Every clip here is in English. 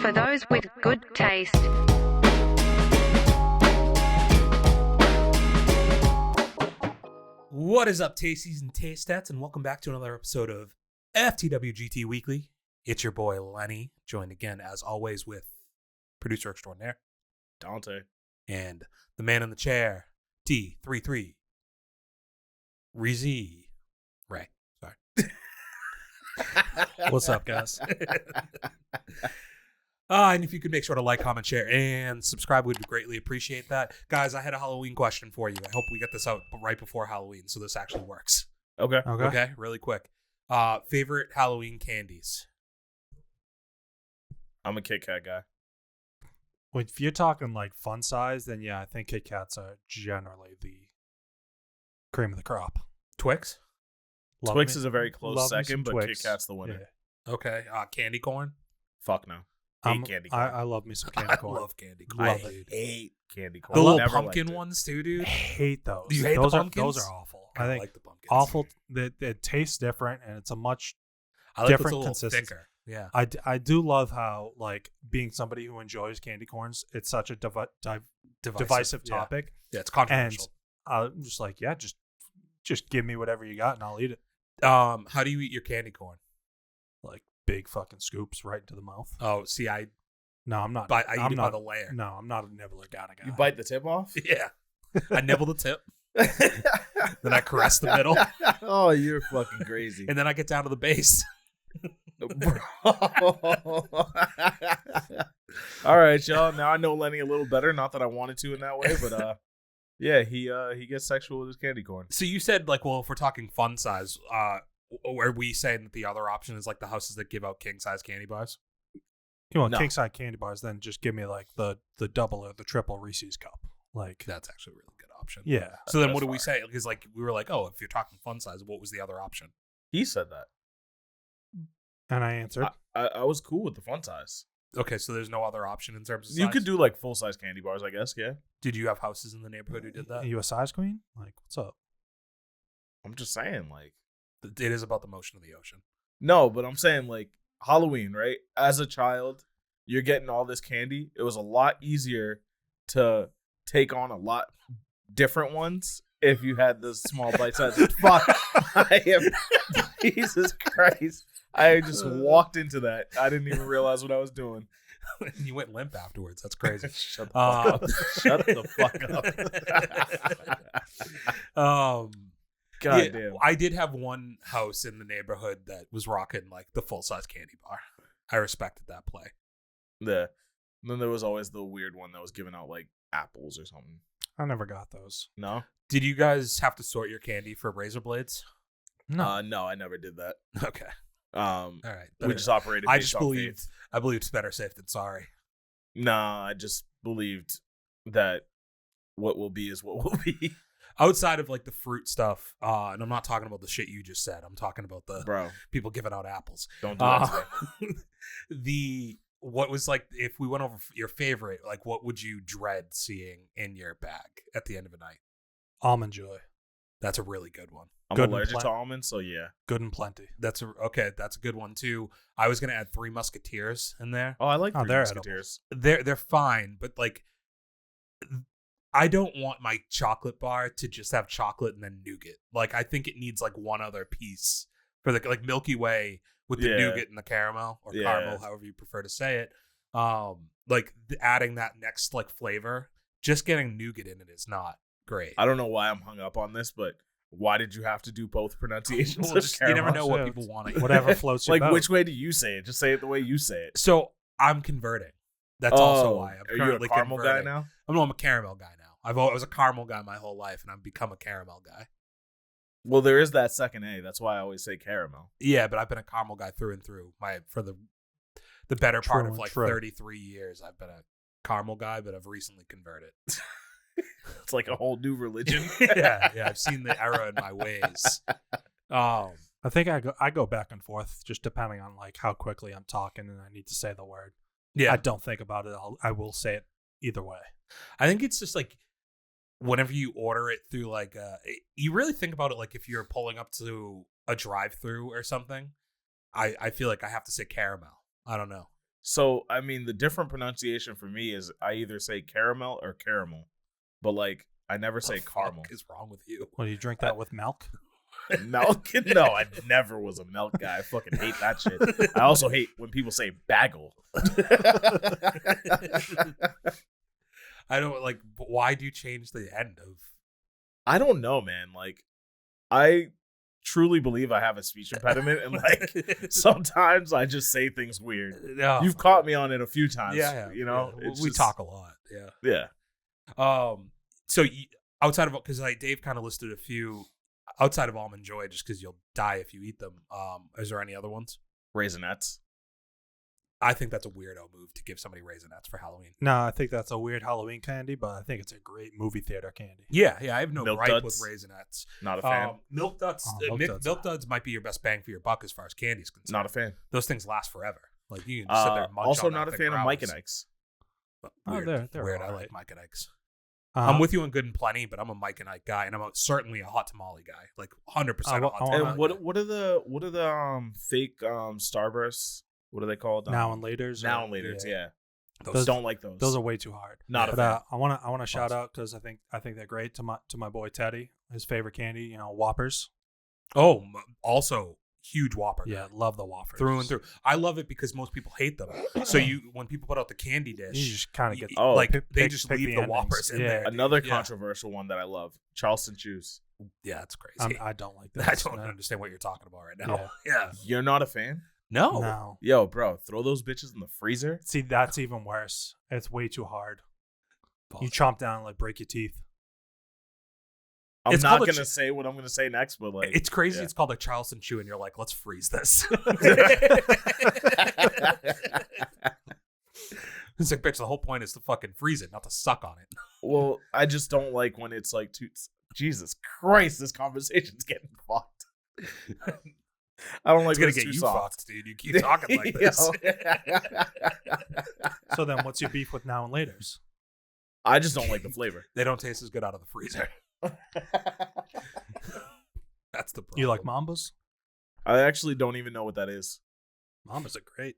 For those with good taste. What is up, tasties and tastes, and welcome back to another episode of FTWGT Weekly. It's your boy Lenny, joined again as always with producer extraordinaire Dante and the man in the chair, D33Ray. Sorry. What's up, guys? And if you could make sure to like, comment, share, and subscribe, we'd greatly appreciate that. Guys, I had a Halloween question for you. I hope we get this out right before Halloween, so this actually works. Okay. Really quick. Favorite Halloween candies? I'm a Kit Kat guy. Well, if you're talking like fun size, then yeah, I think Kit Kats are generally the cream of the crop. Twix? Twix is a very close second, but Kit Kat's the winner. Yeah. Okay. Candy corn? Fuck no. Hate candy corn. I love me some candy corn. I love candy corn. I hate candy corn. The little Never pumpkin liked it. ones too, dude. I hate those. You hate those the are pumpkins? those are awful. I think like the pumpkins. awful. It tastes different, and it's a much I like different it's a little consistency. thicker. Yeah. I do love how, like, being somebody who enjoys candy corns, it's such a divisive yeah. topic. Yeah, it's controversial. And I'm just like, yeah, just give me whatever you got, and I'll eat it. How do you eat your candy corn? Like big fucking scoops right into the mouth. Oh, see, I eat eat it by the layer. No, I'm not a nibbler kind of guy. You bite the tip off? Yeah. I nibble the tip, then I caress the middle, Oh, you're fucking crazy. and then I get down to the base. Bro. All right, y'all. Now I know Lenny a little better. Not that I wanted to in that way, but yeah, he gets sexual with his candy corn. So you said, like, well, if we're talking fun size, are we saying that the other option is like the houses that give out king size candy bars? You want No. king size candy bars, then just give me like the double or the triple Reese's cup. Like, That's actually a really good option. yeah. So then That's what do we fine. say? Because like we were like, oh, if you're talking fun size, what was the other option? He said that. And I answered. I was cool with the fun size. Okay, so there's no other option in terms of size? You could do like full size candy bars, I guess. Yeah. Did you have houses in the neighborhood who did that? Are you a size queen? Like, what's up? I'm just saying, like, It is about the motion of the ocean. no, but I'm saying like Halloween, right? As a child, you're getting all this candy. It was a lot easier to take on a lot different ones if you had the small bite size. Fuck, I am Jesus Christ. I just walked into that. I didn't even realize what I was doing. You went limp afterwards. That's crazy. Shut the fuck up. Shut the fuck up. God Yeah, damn. I did have one house in the neighborhood that was rocking like the full size candy bar. I respected that play. Yeah. And then there was always the weird one that was giving out like apples or something. I never got those. No? Did you guys have to sort your candy for razor blades? No. No, I never did that. Okay. All right. We just operated. I based just on believed. faith. I believed it's better safe than sorry. Nah, I just believed that what will be is what will be. Outside of like the fruit stuff, and I'm not talking about the shit you just said. I'm talking about the Bro, people giving out apples. don't do that today. What was like if we went over your favorite? Like, what would you dread seeing in your bag at the end of a night? Almond Joy. That's a really good one. I'm Good and allergic to almonds, so yeah. Good and plenty. That's a good one too. I was gonna add Three Musketeers in there. Oh, I like Oh, Three they're Musketeers. They're fine, but like, I don't want my chocolate bar to just have chocolate and then nougat. Like, I think it needs like one other piece for the like Milky Way with the Yeah. nougat and the caramel or Yeah. caramel, however you prefer to say it. Like adding that next like flavor, just getting nougat in it is not great. I don't know why I'm hung up on this, but why did you have to do both pronunciations Well, of just, you never know caramel? what Yeah, people want to eat. Whatever floats your Like, boat. which way do you say it? Just say it the way you say it. So I'm converting. That's also why I'm are you a currently caramel converting. guy now? I'm a caramel guy now. I was a caramel guy my whole life, and I've become a caramel guy. Well, there is that second A. That's why I always say caramel. Yeah, but I've been a caramel guy through and through. For the better part True of and like true. 33 years, I've been a caramel guy, but I've recently converted. It's like a whole new religion. yeah, I've seen the error in my ways. I think I go back and forth just depending on like how quickly I'm talking and I need to say the word. Yeah, I don't think about it. I will say it either way. I think it's just like whenever you order it through like you really think about it like if you're pulling up to a drive-through or something. I feel like I have to say caramel. I don't know. So I mean, the different pronunciation for me is I either say caramel or caramel, but like I never say caramel. What is wrong with you? Well, you drink that with milk? Milk? No, I never was a milk guy. I fucking hate that shit. I also hate when people say bagel. I don't like. Why do you change the end of? I don't know, man. Like, I truly believe I have a speech impediment, and like sometimes I just say things weird. No. You've caught me on it a few times. Yeah, you know, yeah. It's We just- talk a lot. Yeah. Yeah. So outside of, because like Dave kind of listed a few outside of Almond Joy, just because you'll die if you eat them. Is there any other ones? Raisinets. I think that's a weirdo move to give somebody Raisinets for Halloween. No, I think that's a weird Halloween candy, but I think it's a great movie theater candy. Yeah, I have no Milk gripe Duds? with Raisinets. Not a fan. Milk Duds, Milk Duds might be your best bang for your buck as far as candy is concerned. Not a fan. Those things last forever. Like you can just sit there and munch Also, on not that a thing fan for of Mike and hours. Ike's. But Oh, weird. they're Weird. I alright. like Mike and Ike's. I'm with you on Good and Plenty, but I'm a Mike and Ike guy, and certainly a hot tamale guy, like 100% a hot tamale. And what are the fake Starbursts? What are they called? Now and Laters. Now and Laters. Yeah. Those Don't like those. Those are way too hard. Not a But fan. I want to shout out because I think they're great to my boy Teddy. His favorite candy, Whoppers. Oh, also huge Whopper. Yeah, love the Whoppers Through and through. I love it because most people hate them. So when people put out the candy dish, You just kind of get like Oh, they just leave the endings. Whoppers in there. Another Yeah. controversial one that I love: Charleston Chews. Yeah, it's crazy. I don't like that. I don't understand what you're talking about right now. Yeah. You're not a fan? No. No. Yo, bro, throw those bitches in the freezer. See, that's even worse. It's way too hard. Pause. You chomp down like break your teeth. I'm It's not called a gonna say what I'm gonna say next, but like It's crazy. yeah. It's called a Charleston Chew, and you're like, let's freeze this. It's like, bitch, the whole point is to fucking freeze it, not to suck on it. Well, I just don't like when it's like too. Jesus Christ, this conversation's getting fucked. I don't like It's when gonna get too you soft. fucked, dude. You keep talking like this. So then, what's your beef with Now and Laters? I just don't like the flavor. They don't taste as good out of the freezer. That's the problem. You like Mambas? I actually don't even know what that is. Mambas are great.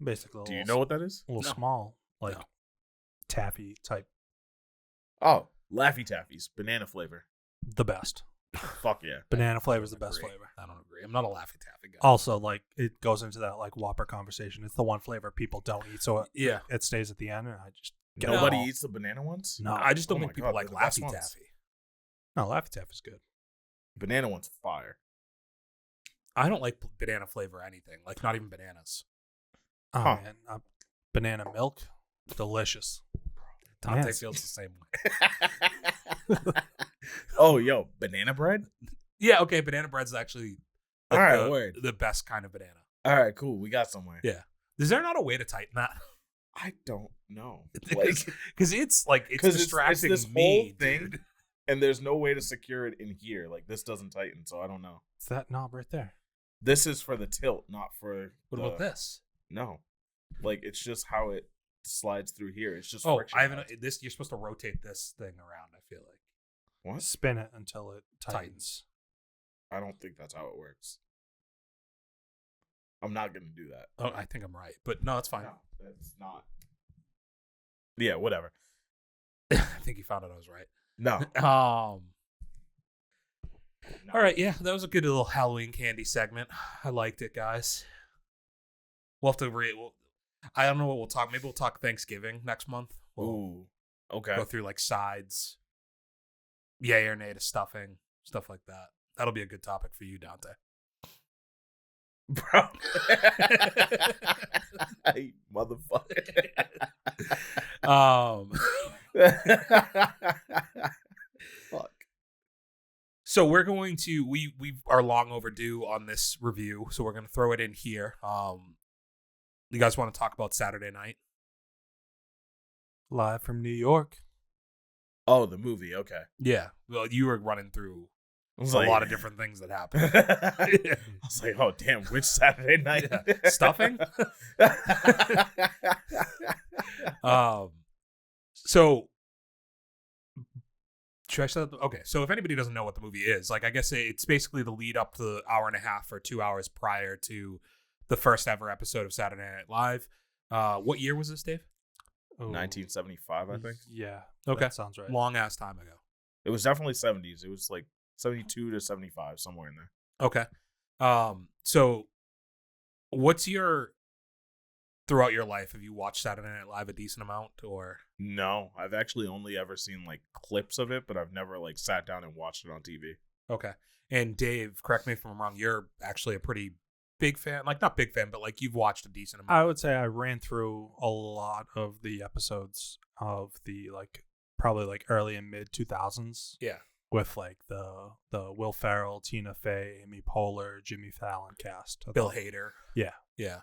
Basically, Do you know what that is? a little No. small, like No. taffy type. Oh, Laffy Taffies, banana flavor. The best. Fuck yeah. Banana flavor is I the don't best agree. flavor. I don't agree. I'm not a Laffy Taffy guy. Also, like it goes into that like Whopper conversation. It's the one flavor people don't eat, so Yeah. it stays at the end, and I just get Nobody it all. eats the banana ones? No, I just don't Oh think my people God, like they're the best Laffy ones. Taffy. no, Laffy Taffy is good. Banana ones fire. I don't like banana flavor anything. Like not even bananas. Oh Huh. man, banana milk, delicious. Dante Yes. feels the same way. Oh, yo, banana bread? Yeah, okay. Banana bread's actually All right, word. the best kind of banana. All right, cool. We got somewhere. Yeah. Is there not a way to tighten that? I don't know. Like, Because it's like it's 'cause distracting this me, whole thing, dude. and there's no way to secure it in here. Like, this doesn't tighten, so I don't know. It's that knob right there. This is for the tilt, not for What about this? No. Like, it's just how it slides through here. It's just Oh, friction. I haven't. This you're supposed to rotate this thing around. I feel like What? Spin it until it tightens. tightens. I don't think that's how it works. I'm not going to do that. Oh, I think I'm right, but no, it's fine. No, that's not. Yeah, whatever. I think you found out I was right. No. All right, yeah, that was a good little Halloween candy segment. I liked it, guys. We'll have to I don't know what we'll talk. Maybe we'll talk Thanksgiving next month. We'll Ooh. Okay. go through like sides, yay or nay to stuffing, stuff like that. That'll be a good topic for you, Dante. Bro. Hey, motherfucker. Fuck. So we're going to we are long overdue on this review, so we're going to throw it in here. You guys want to talk about Saturday night? Live from New York. Oh, the movie. Okay. Yeah. Well, you were running through I was a lot of different things that happened. I was like, oh, damn, which Saturday night? Yeah. Stuffing? So should I say that? Okay, so if anybody doesn't know what the movie is, like I guess it's basically the lead up to the hour and a half or 2 hours prior to the first ever episode of Saturday Night Live. What year was this, Dave? Oh, 1975, I think. Yeah. Okay. That sounds right. Long ass time ago. It was definitely 70s. It was like 72 to 75, somewhere in there. Okay. So what's your throughout your life, have you watched Saturday Night Live a decent amount, or? No, I've actually only ever seen like clips of it, but I've never like sat down and watched it on TV. Okay. And Dave, correct me if I'm wrong, you're actually a pretty big fan, like not big fan, but like you've watched a decent amount. I would say I ran through a lot of the episodes of the like probably like early and mid 2000s. Yeah. With like the Will Ferrell, Tina Fey, Amy Poehler, Jimmy Fallon cast. Bill Hader. Yeah. Yeah.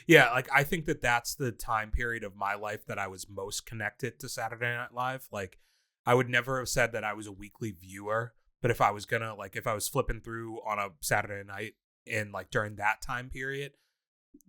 Yeah, like I think that's the time period of my life that I was most connected to Saturday Night Live. Like I would never have said that I was a weekly viewer, but if I was gonna like if I was flipping through on a Saturday night and like during that time period,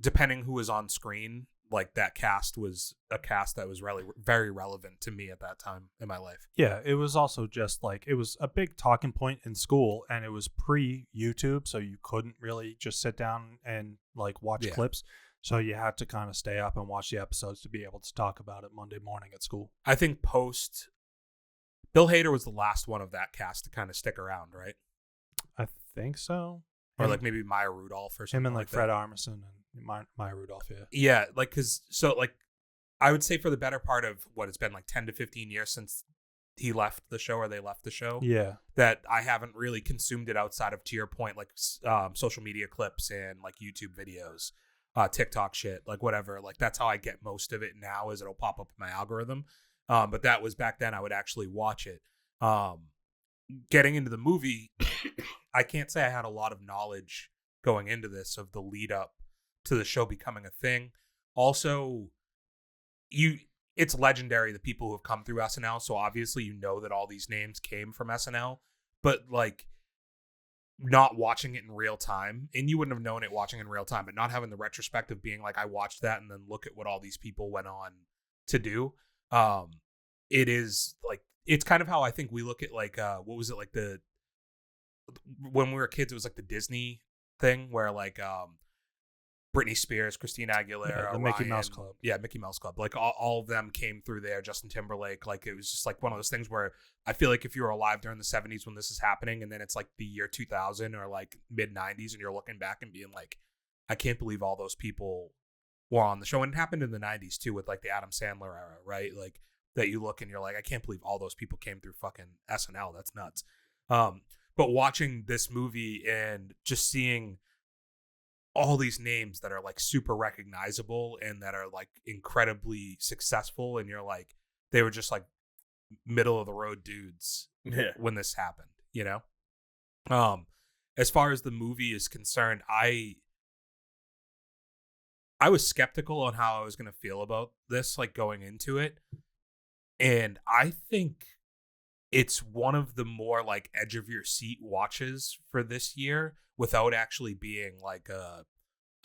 depending who was on screen, like that cast was a cast that was really very relevant to me at that time in my life. Yeah, it was also just like it was a big talking point in school, and it was pre-YouTube, so you couldn't really just sit down and like watch clips. So you had to kind of stay up and watch the episodes to be able to talk about it Monday morning at school. I think post Bill Hader was the last one of that cast to kind of stick around, right? I think so. Or like maybe Maya Rudolph or something. Him and like Fred that. Armisen and Maya Rudolph, yeah. Yeah, like because so like I would say for the better part of what it's been like 10 to 15 years since he left the show or they left the show. Yeah. That I haven't really consumed it outside of, to your point, like social media clips and like YouTube videos, TikTok shit, like whatever. Like that's how I get most of it now, is it'll pop up in my algorithm. But that was back then I would actually watch it. Getting into the movie, I can't say I had a lot of knowledge going into this of the lead up to the show becoming a thing. Also, it's legendary, the people who have come through SNL, so obviously you know that all these names came from SNL, but like not watching it in real time, and you wouldn't have known it watching in real time, but not having the retrospective being like I watched that and then look at what all these people went on to do. It is like it's kind of how I think we look at like what was it, like the when we were kids, it was like the Disney thing where like Britney Spears, Christina Aguilera, the Mickey Mouse Club. Yeah, Mickey Mouse Club. Like all of them came through there. Justin Timberlake. Like it was just like one of those things where I feel like if you were alive during the 70s when this is happening, and then it's like the year 2000 or like mid 90s, and you're looking back and being like, I can't believe all those people were on the show. And it happened in the 90s too with like the Adam Sandler era, right? Like that you look and you're like, I can't believe all those people came through fucking SNL. That's nuts. But watching this movie and just seeing all these names that are like super recognizable and that are like incredibly successful, and you're like, they were just like middle of the road dudes when this happened, you know? As far as the movie is concerned, I was skeptical on how I was going to feel about this, like going into it. And I think it's one of the more like edge of your seat watches for this year without actually being like a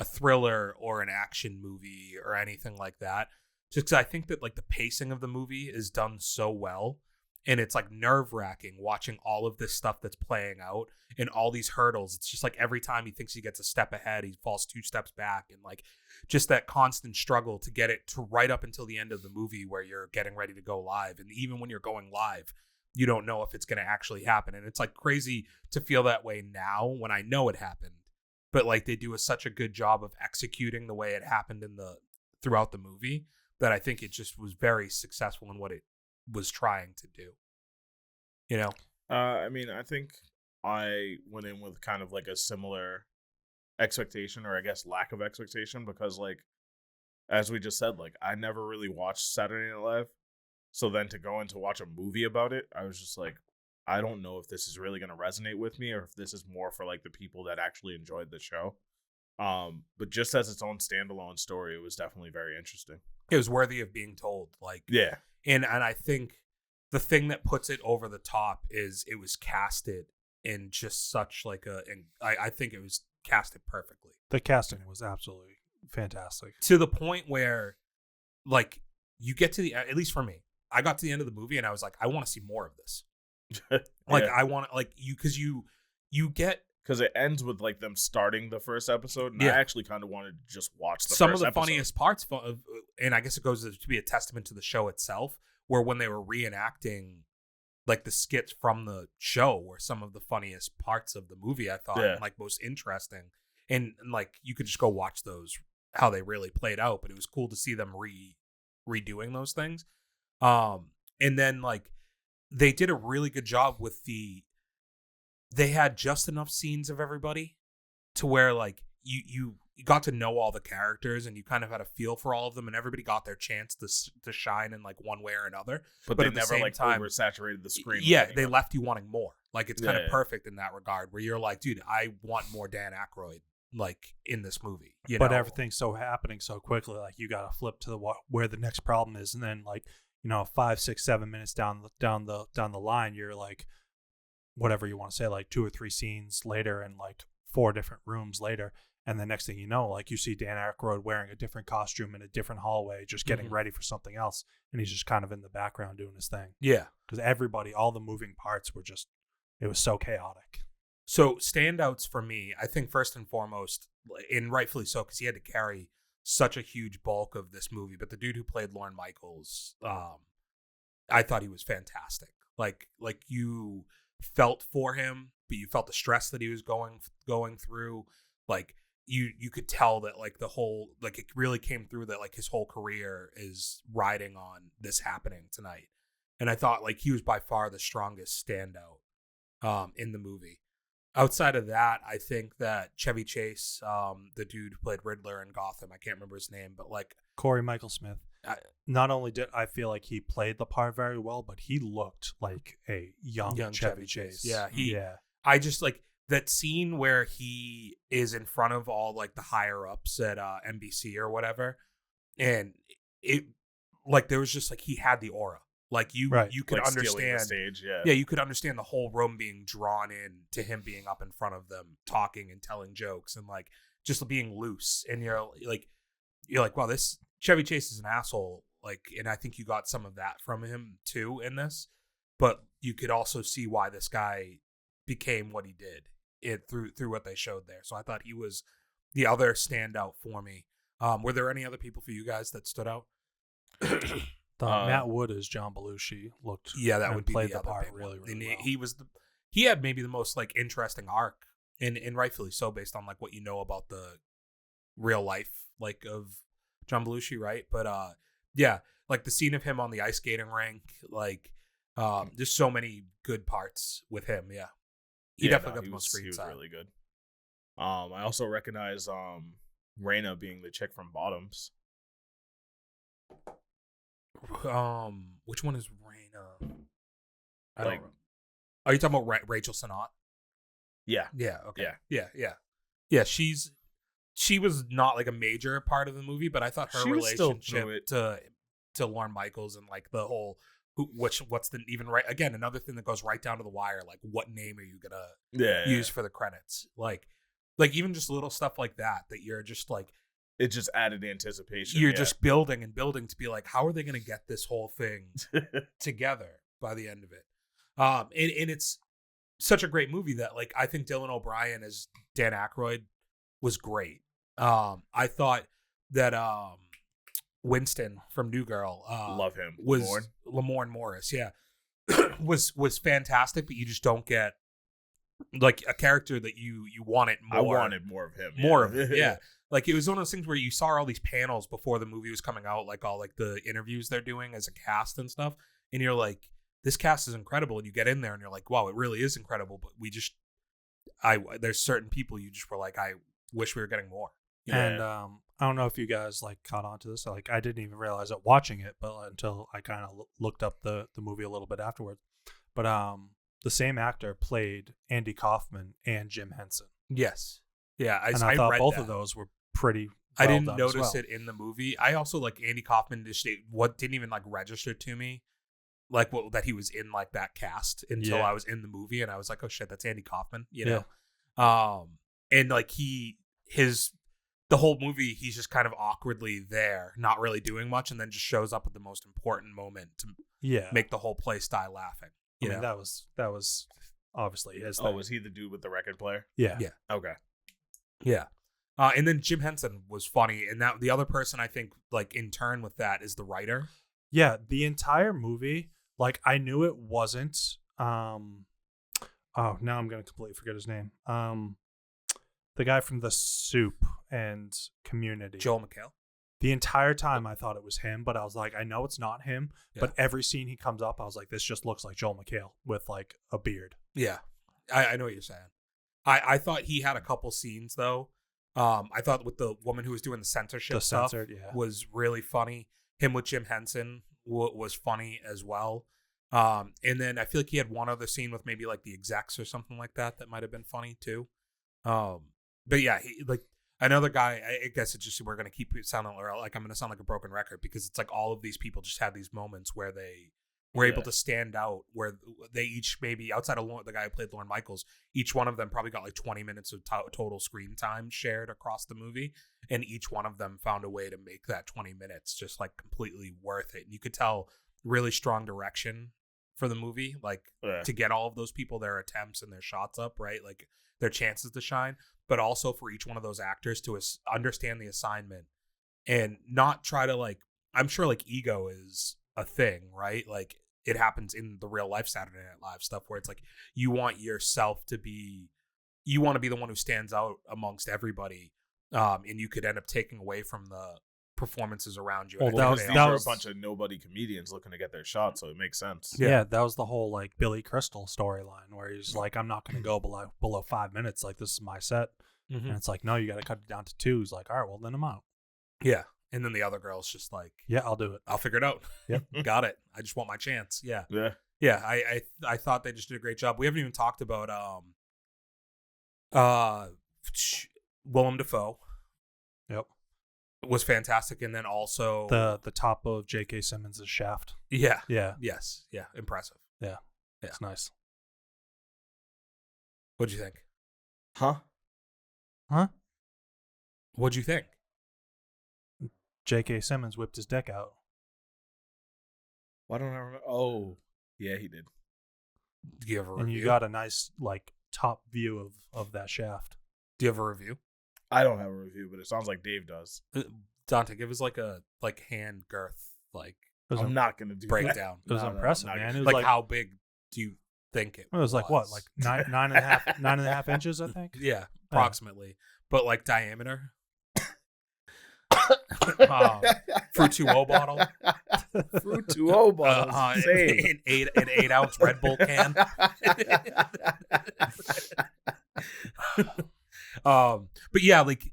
thriller or an action movie or anything like that. Just because I think that like the pacing of the movie is done so well, and it's like nerve wracking watching all of this stuff that's playing out and all these hurdles. It's just like every time he thinks he gets a step ahead, he falls 2 steps back, and like just that constant struggle to get it to right up until the end of the movie where you're getting ready to go live. And even when you're going live, you don't know if it's going to actually happen. And it's like crazy to feel that way now when I know it happened, but like they do such a good job of executing the way it happened throughout the movie that I think it just was very successful in what it was trying to do. You know? I mean, I think I went in with kind of like a similar expectation, or I guess lack of expectation, because like, as we just said, like I never really watched Saturday Night Live. So then to go in to watch a movie about it, I was just like, I don't know if this is really going to resonate with me, or if this is more for like the people that actually enjoyed the show. But just as its own standalone story, it was definitely very interesting. It was worthy of being told. Like, yeah. And I think the thing that puts it over the top is it was casted in just such like I think it was casted perfectly. The casting was absolutely fantastic. To the point where like you get to at least for me, I got to the end of the movie and I was like, I want to see more of this. Like, yeah. I want to, like, because you get because it ends with like them starting the first episode, and I actually kind of wanted to just watch the some first of the episode. funniest parts, and I guess it goes to be a testament to the show itself, where when they were reenacting like the skits from the show were some of the funniest parts of the movie, I thought, and like most interesting. And like you could just go watch those, how they really played out, but it was cool to see them redoing those things. And then like they did a really good job with they had just enough scenes of everybody to where like you got to know all the characters and you kind of had a feel for all of them, and everybody got their chance to shine in like one way or another. But they at the never same like time, oversaturated the screen. Yeah, they left you wanting more. Like it's kind of perfect in that regard, where you're like, dude, I want more Dan Aykroyd like in this movie. But everything's happening so quickly, like you got to flip to where the next problem is, and then like 5, 6, 7 minutes down the line, you're like, whatever you want to say, like 2 or 3 scenes later and like 4 different rooms later, and the next thing you know, like you see Dan Aykroyd wearing a different costume in a different hallway, just getting ready for something else, and he's just kind of in the background doing his thing. Yeah, because all the moving parts were just, it was so chaotic. So standouts for me, I think first and foremost, and rightfully so, because he had to carry such a huge bulk of this movie, but the dude who played Lorne Michaels, I thought he was fantastic. Like you felt for him, but you felt the stress that he was going through. Like you could tell that like the whole, like it really came through that like his whole career is riding on this happening tonight. And I thought like he was by far the strongest standout in the movie. Outside of that, I think that Chevy Chase, the dude who played Riddler in Gotham, I can't remember his name, but like Corey Michael Smith. Not only did I feel like he played the part very well, but he looked like a young Chevy Chase. Yeah, I just like that scene where he is in front of all like the higher ups at NBC or whatever, and it like there was just like he had the aura. Like you could like understand the stage, you could understand the whole room being drawn in to him being up in front of them, talking and telling jokes and like just being loose. And you're like, wow, this Chevy Chase is an asshole. Like, and I think you got some of that from him too in this, but you could also see why this guy became what he did through what they showed there. So I thought he was the other standout for me. Were there any other people for you guys that stood out? Matt Wood as John Belushi looked. Yeah, that would be played the part big really, one. really well. He had maybe the most like interesting arc, and rightfully so, based on like what you know about the real life like of John Belushi, right? But yeah, like the scene of him on the ice skating rink, like there's so many good parts with him. Yeah, he definitely got the most screen time. He was really good. I also recognize Raina being the chick from Bottoms. Which one is Raina? I don't know. Are you talking about Rachel Sennott? Yeah. Yeah. Okay. Yeah. She was not like a major part of the movie, but I thought her relationship to Lorne Michaels and like the whole what's the even right again another thing that goes right down to the wire, like what name are you gonna use for the credits? Like even just little stuff like that you're just like. It just added anticipation. You're just building and building to be like, how are they going to get this whole thing together by the end of it? And it's such a great movie that like I think Dylan O'Brien as Dan Aykroyd was great. I thought that Winston from New Girl, love him, was Lamorne Morris, was fantastic, but you just don't get like a character that you wanted more. I wanted more of him. More of it, yeah. Like it was one of those things where you saw all these panels before the movie was coming out, like all like the interviews they're doing as a cast and stuff, and you're like, this cast is incredible, and you get in there and you're like, wow, it really is incredible, but there's certain people you just were like, I wish we were getting more. And I don't know if you guys like caught on to this. Like I didn't even realize it watching it, but until I kind of looked up the movie a little bit afterwards. But the same actor played Andy Kaufman and Jim Henson. Yes. Yeah, I thought both of those were pretty. I didn't notice it in the movie. I also like Andy Kaufman. Didn't even like register to me, like that he was in like that cast until I was in the movie, and I was like, oh shit, that's Andy Kaufman, you know. And like the whole movie, he's just kind of awkwardly there, not really doing much, and then just shows up at the most important moment to make the whole place die laughing. I mean, that was obviously his Oh, thing. was he the dude with the record player? Yeah. Yeah. Okay. Yeah. And then Jim Henson was funny, and that the other person I think like in turn with that is the writer. Yeah, the entire movie, like I knew it wasn't oh, now I'm gonna completely forget his name. The guy from The Soup and Community. Joel McHale. The entire time I thought it was him, but I was like, I know it's not him. Yeah. But every scene he comes up, I was like, this just looks like Joel McHale with like a beard. Yeah. I know what you're saying. I thought he had a couple scenes though. I thought with the woman who was doing the censorship stuff was really funny. Him with Jim Henson was funny as well. And then I feel like he had one other scene with maybe like the execs or something like that might have been funny too. But yeah, he, like another guy, I guess it's just, we're going to keep sounding like I'm going to sound like a broken record because it's like all of these people just had these moments where they were able to stand out, where they each maybe outside of the guy who played Lorne Michaels, each one of them probably got like 20 minutes of total screen time shared across the movie. And each one of them found a way to make that 20 minutes just like completely worth it. And you could tell really strong direction for the movie, like to get all of those people their attempts and their shots up, right? Like their chances to shine, but also for each one of those actors to understand the assignment and not try to like, I'm sure like ego is a thing, right? Like it happens in the real life Saturday Night Live stuff where it's like you want yourself to be, you want to be the one who stands out amongst everybody, and you could end up taking away from the performances around you. Well, That was was a bunch of nobody comedians looking to get their shot, so it makes sense. Yeah, that was the whole like Billy Crystal storyline where he's like, I'm not going to go below 5 minutes. Like, this is my set. Mm-hmm. And it's like, no, you got to cut it down to 2. He's like, all right, well, then I'm out. Yeah. And then the other girl's just like, yeah, I'll do it. I'll figure it out. Yep. Got it. I just want my chance. Yeah. Yeah. Yeah. I thought they just did a great job. We haven't even talked about Willem Dafoe. Yep. Was fantastic. And then also the top of J.K. Simmons' Shaft. Yeah. Yeah. Yes. Yeah. Impressive. Yeah. Yeah. It's nice. What'd you think? Huh? What'd you think? J.K. Simmons whipped his dick out. Why don't I remember? Oh, yeah, he did. Do you have a review? And you got a nice like top view of that shaft. Do you have a review? I don't have a review, but it sounds like Dave does. Dante, give us like a hand girth like I'm not gonna do breakdown. That. It was impressive, man. It was like how big do you think it? It was like what, like nine and a half inches, I think. Yeah, approximately. But like diameter. Fruit 2.0 bottle. Fruit 2.0 bottle. An 8-ounce Red Bull can. But yeah, like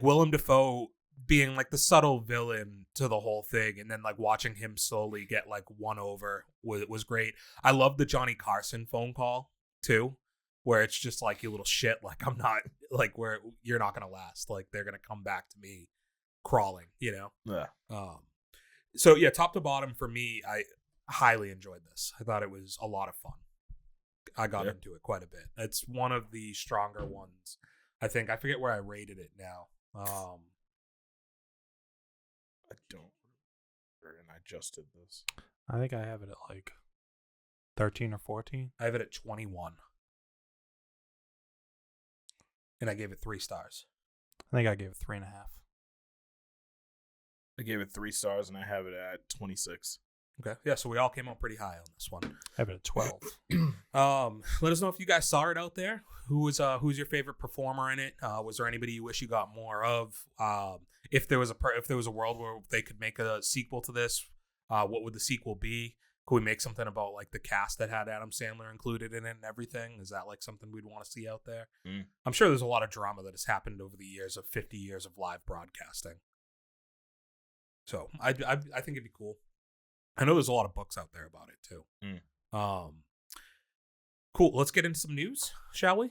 Willem Dafoe being like the subtle villain to the whole thing, and then like watching him slowly get like won over was great. I love the Johnny Carson phone call too, where it's just like, you little shit, like I'm not like, where you're not gonna last, like they're gonna come back to me crawling, you know. Yeah. So yeah, top to bottom for me, I highly enjoyed this. I thought it was a lot of fun. I got into it quite a bit. It's one of the stronger ones. I think I forget where I rated it now. I don't remember, and I just did this. I think I have it at like 13 or 14. I have it at 21. And I gave it 3 stars. I think I gave it 3.5. I gave it 3 stars, and I have it at 26. Okay. Yeah, so we all came out pretty high on this one. I have it at 12. Let us know if you guys saw it out there. Who's your favorite performer in it? Was there anybody you wish you got more of? If there was a world where they could make a sequel to this, what would the sequel be? Could we make something about like the cast that had Adam Sandler included in it and everything? Is that like something we'd want to see out there? I'm sure there's a lot of drama that has happened over the years of 50 years of live broadcasting. So I think it'd be cool. I know there's a lot of books out there about it too. Cool. Let's get into some news, shall we?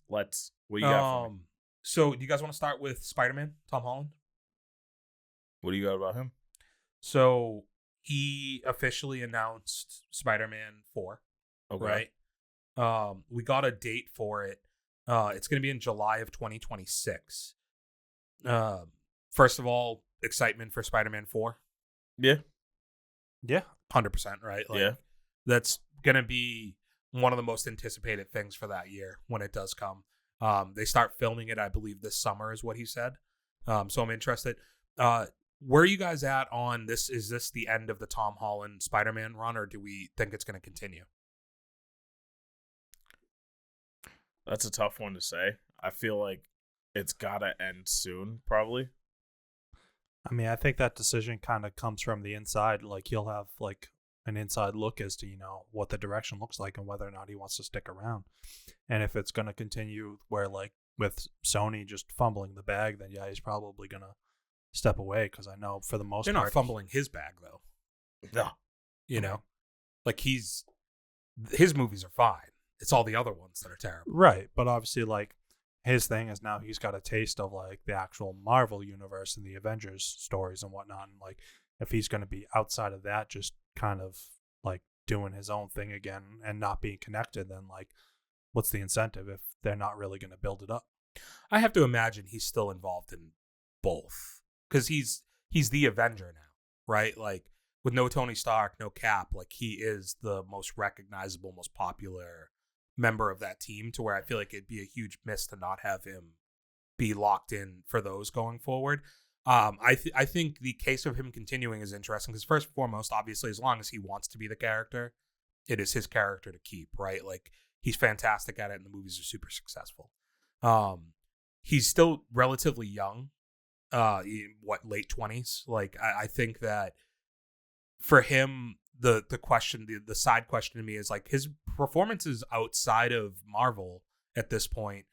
Let's. What you got for me? So do you guys want to start with Spider-Man, Tom Holland? What do you got about him? So he officially announced Spider-Man 4. Okay. Right? We got a date for it. It's going to be in July of 2026. First of all, excitement for Spider-Man 4. Yeah. Yeah. 100%, right? Like, yeah. That's going to be one of the most anticipated things for that year when it does come. They start filming it, I believe, this summer is what he said. So I'm interested. Where are you guys at on this? Is this the end of the Tom Holland Spider-Man run, or do we think it's going to continue? That's a tough one to say. I feel like it's got to end soon, probably. I mean, I think that decision kind of comes from the inside. Like, he'll have like an inside look as to, what the direction looks like and whether or not he wants to stick around. And if it's going to continue where, like, with Sony just fumbling the bag, then yeah, he's probably going to step away, because I know for the most part... They're not fumbling his bag, though. No. Like, his movies are fine. It's all the other ones that are terrible. Right, but obviously, like, his thing is now he's got a taste of, like, the actual Marvel universe and the Avengers stories and whatnot. And, like, if he's going to be outside of that, just kind of, like, doing his own thing again and not being connected, then, like, what's the incentive if they're not really going to build it up? I have to imagine he's still involved in both. Because he's the Avenger now, right? Like, with no Tony Stark, no Cap, like, he is the most recognizable, most popular member of that team, to where I feel like it'd be a huge miss to not have him be locked in for those going forward. I think the case of him continuing is interesting, because first and foremost, obviously, as long as he wants to be the character, it is his character to keep, right? Like, he's fantastic at it, and the movies are super successful. He's still relatively young. Late 20s. Like, I think that for him, the question, the side question to me is, like, his performances outside of Marvel at this point,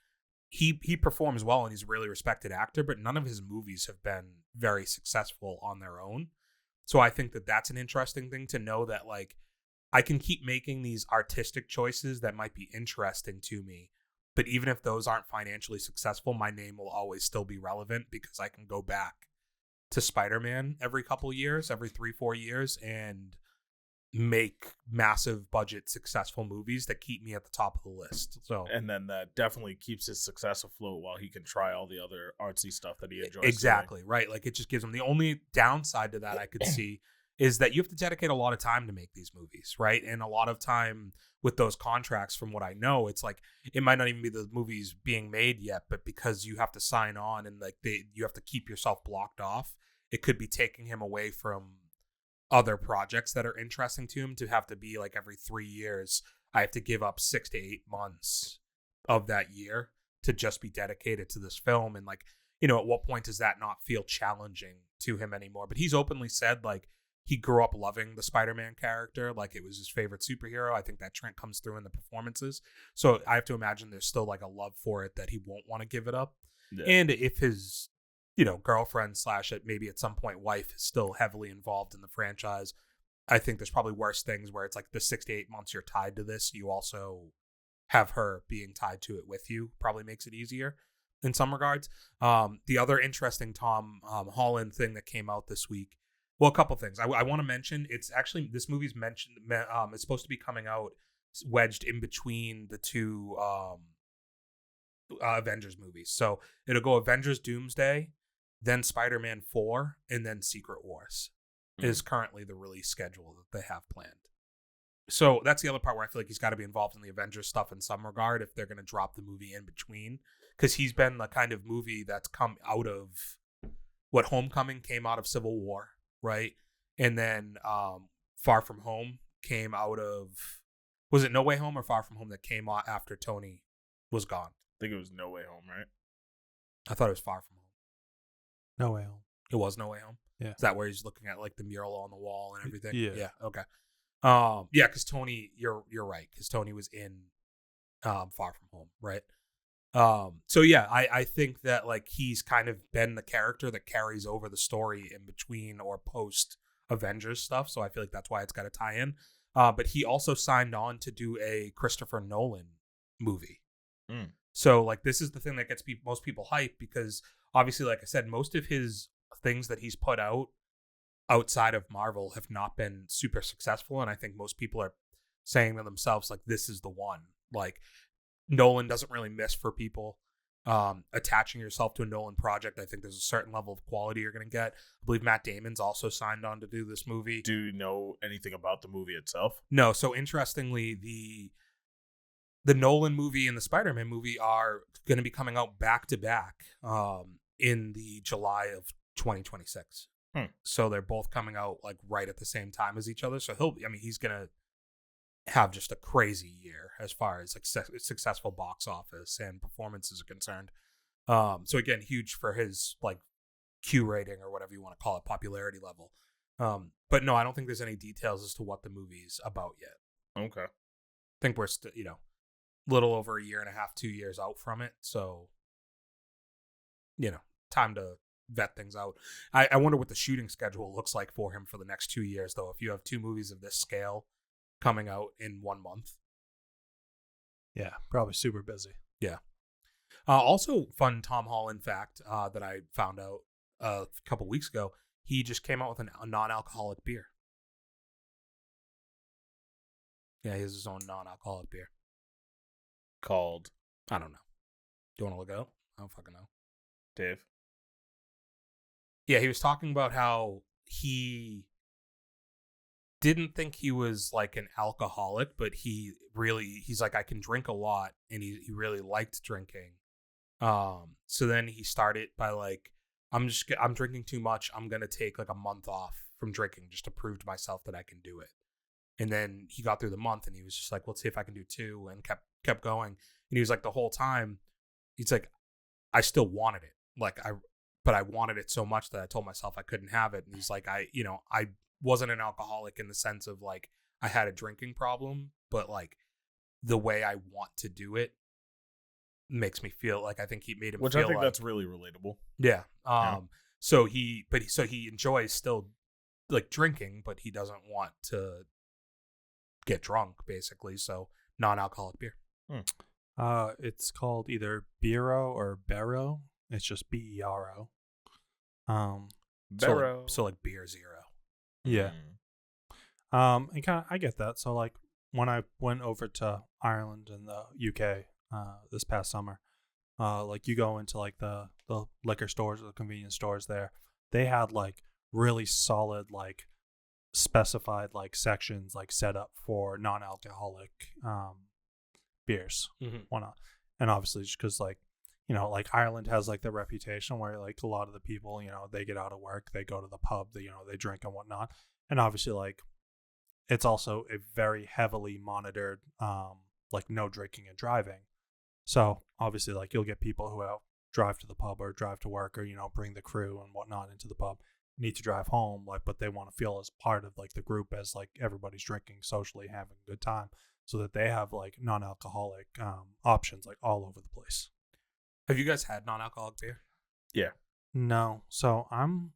he performs well and he's a really respected actor, but none of his movies have been very successful on their own. So I think that that's an interesting thing to know, that, like, I can keep making these artistic choices that might be interesting to me, but even if those aren't financially successful, my name will always still be relevant, because I can go back to Spider-Man every couple years, every 3-4 years, and make massive budget successful movies that keep me at the top of the list. So, and then that definitely keeps his success afloat while he can try all the other artsy stuff that he enjoys. Exactly, doing. right? Like, it just gives him, the only downside to that I could see is that you have to dedicate a lot of time to make these movies, right? And a lot of time with those contracts, from what I know, it's like, it might not even be the movies being made yet, but because you have to sign on and, like, you have to keep yourself blocked off, it could be taking him away from other projects that are interesting to him, to have to be like, every 3 years, I have to give up 6 to 8 months of that year to just be dedicated to this film. And, like, at what point does that not feel challenging to him anymore? But he's openly said, like, he grew up loving the Spider-Man character. Like, it was his favorite superhero. I think that trend comes through in the performances. So I have to imagine there's still, like, a love for it that he won't want to give it up. Yeah. And if his, girlfriend / maybe at some point wife is still heavily involved in the franchise, I think there's probably worse things where it's like the 6 to 8 months you're tied to this, you also have her being tied to it with you, probably makes it easier in some regards. The other interesting Tom Holland thing that came out this week, well, a couple things. I want to mention, it's actually, this movie's mentioned, it's supposed to be coming out wedged in between the two Avengers movies. So it'll go Avengers Doomsday, then Spider-Man 4, and then Secret Wars is currently the release schedule that they have planned. So that's the other part where I feel like he's got to be involved in the Avengers stuff in some regard if they're going to drop the movie in between. Because he's been the kind of movie that's come out of what Homecoming came out of Civil War, right? And then Far From Home came out of, was it No Way Home or Far From Home that came out after Tony was gone? I think it was No Way Home, right? I thought it was Far From Home. No Way Home. It was No Way Home? Yeah. Is that where he's looking at, like, the mural on the wall and everything? Yeah. Yeah, okay. Yeah, because Tony, you're right, because Tony was in Far From Home, right? So yeah, I think that, like, he's kind of been the character that carries over the story in between or post Avengers stuff, so I feel like that's why it's got to tie in. But he also signed on to do a Christopher Nolan movie. So, like, this is the thing that gets most people hyped, because obviously, like I said, most of his things that he's put out outside of Marvel have not been super successful, and I think most people are saying to themselves, like, this is the one. Like, Nolan doesn't really miss for people. Attaching yourself to a Nolan project, I think there's a certain level of quality you're going to get. I believe Matt Damon's also signed on to do this movie. Do you know anything about the movie itself? No. So interestingly, the Nolan movie and the Spiderman movie are going to be coming out back to back in the July of 2026. So they're both coming out like right at the same time as each other. So he's going to have just a crazy year as far as like successful box office and performances are concerned. So again, huge for his like Q rating or whatever you want to call it, popularity level. But no, I don't think there's any details as to what the movie's about yet. Okay. I think we're still, little over a year and a half, 2 years out from it. So, time to vet things out. I wonder what the shooting schedule looks like for him for the next 2 years, though, if you have 2 movies of this scale coming out in 1 month. Yeah, probably super busy. Yeah. Also, fun Tom Holland fact that I found out a couple weeks ago, he just came out with a non-alcoholic beer. Yeah, he has his own non-alcoholic beer. Called? I don't know. Do you want to look it up? I don't fucking know. Dave? Yeah, he was talking about how he didn't think he was like an alcoholic, but he's like, I can drink a lot, and he really liked drinking. So then he started by like, I'm drinking too much. I'm going to take like a month off from drinking just to prove to myself that I can do it. And then he got through the month and he was just like, let's see if I can do 2, and kept going. And he was like, the whole time, he's like, I still wanted it. But I wanted it so much that I told myself I couldn't have it. And he's like, I wasn't an alcoholic in the sense of like, I had a drinking problem, but like the way I want to do it makes me feel like, I think he made him Which feel I think like, that's really relatable. Yeah. So he enjoys still like drinking, but he doesn't want to get drunk basically. So non-alcoholic beer. It's called either Biro or Bero. It's just Bero. Bero. So like beer zero. Yeah. And kind of, I get that. So like when I went over to Ireland and the UK this past summer, like you go into like the liquor stores or the convenience stores there, they had like really solid like specified like sections like set up for non-alcoholic beers. Whatnot. And obviously just because like, like Ireland has like the reputation where like a lot of the people, they get out of work, they go to the pub, they drink and whatnot. And obviously like it's also a very heavily monitored like no drinking and driving. So obviously like you'll get people who drive to the pub or drive to work or bring the crew and whatnot into the pub, need to drive home, like, but they want to feel as part of like the group, as like everybody's drinking socially, having a good time, so that they have like non-alcoholic options like all over the place. Have you guys had non-alcoholic beer? Yeah. No. So I'm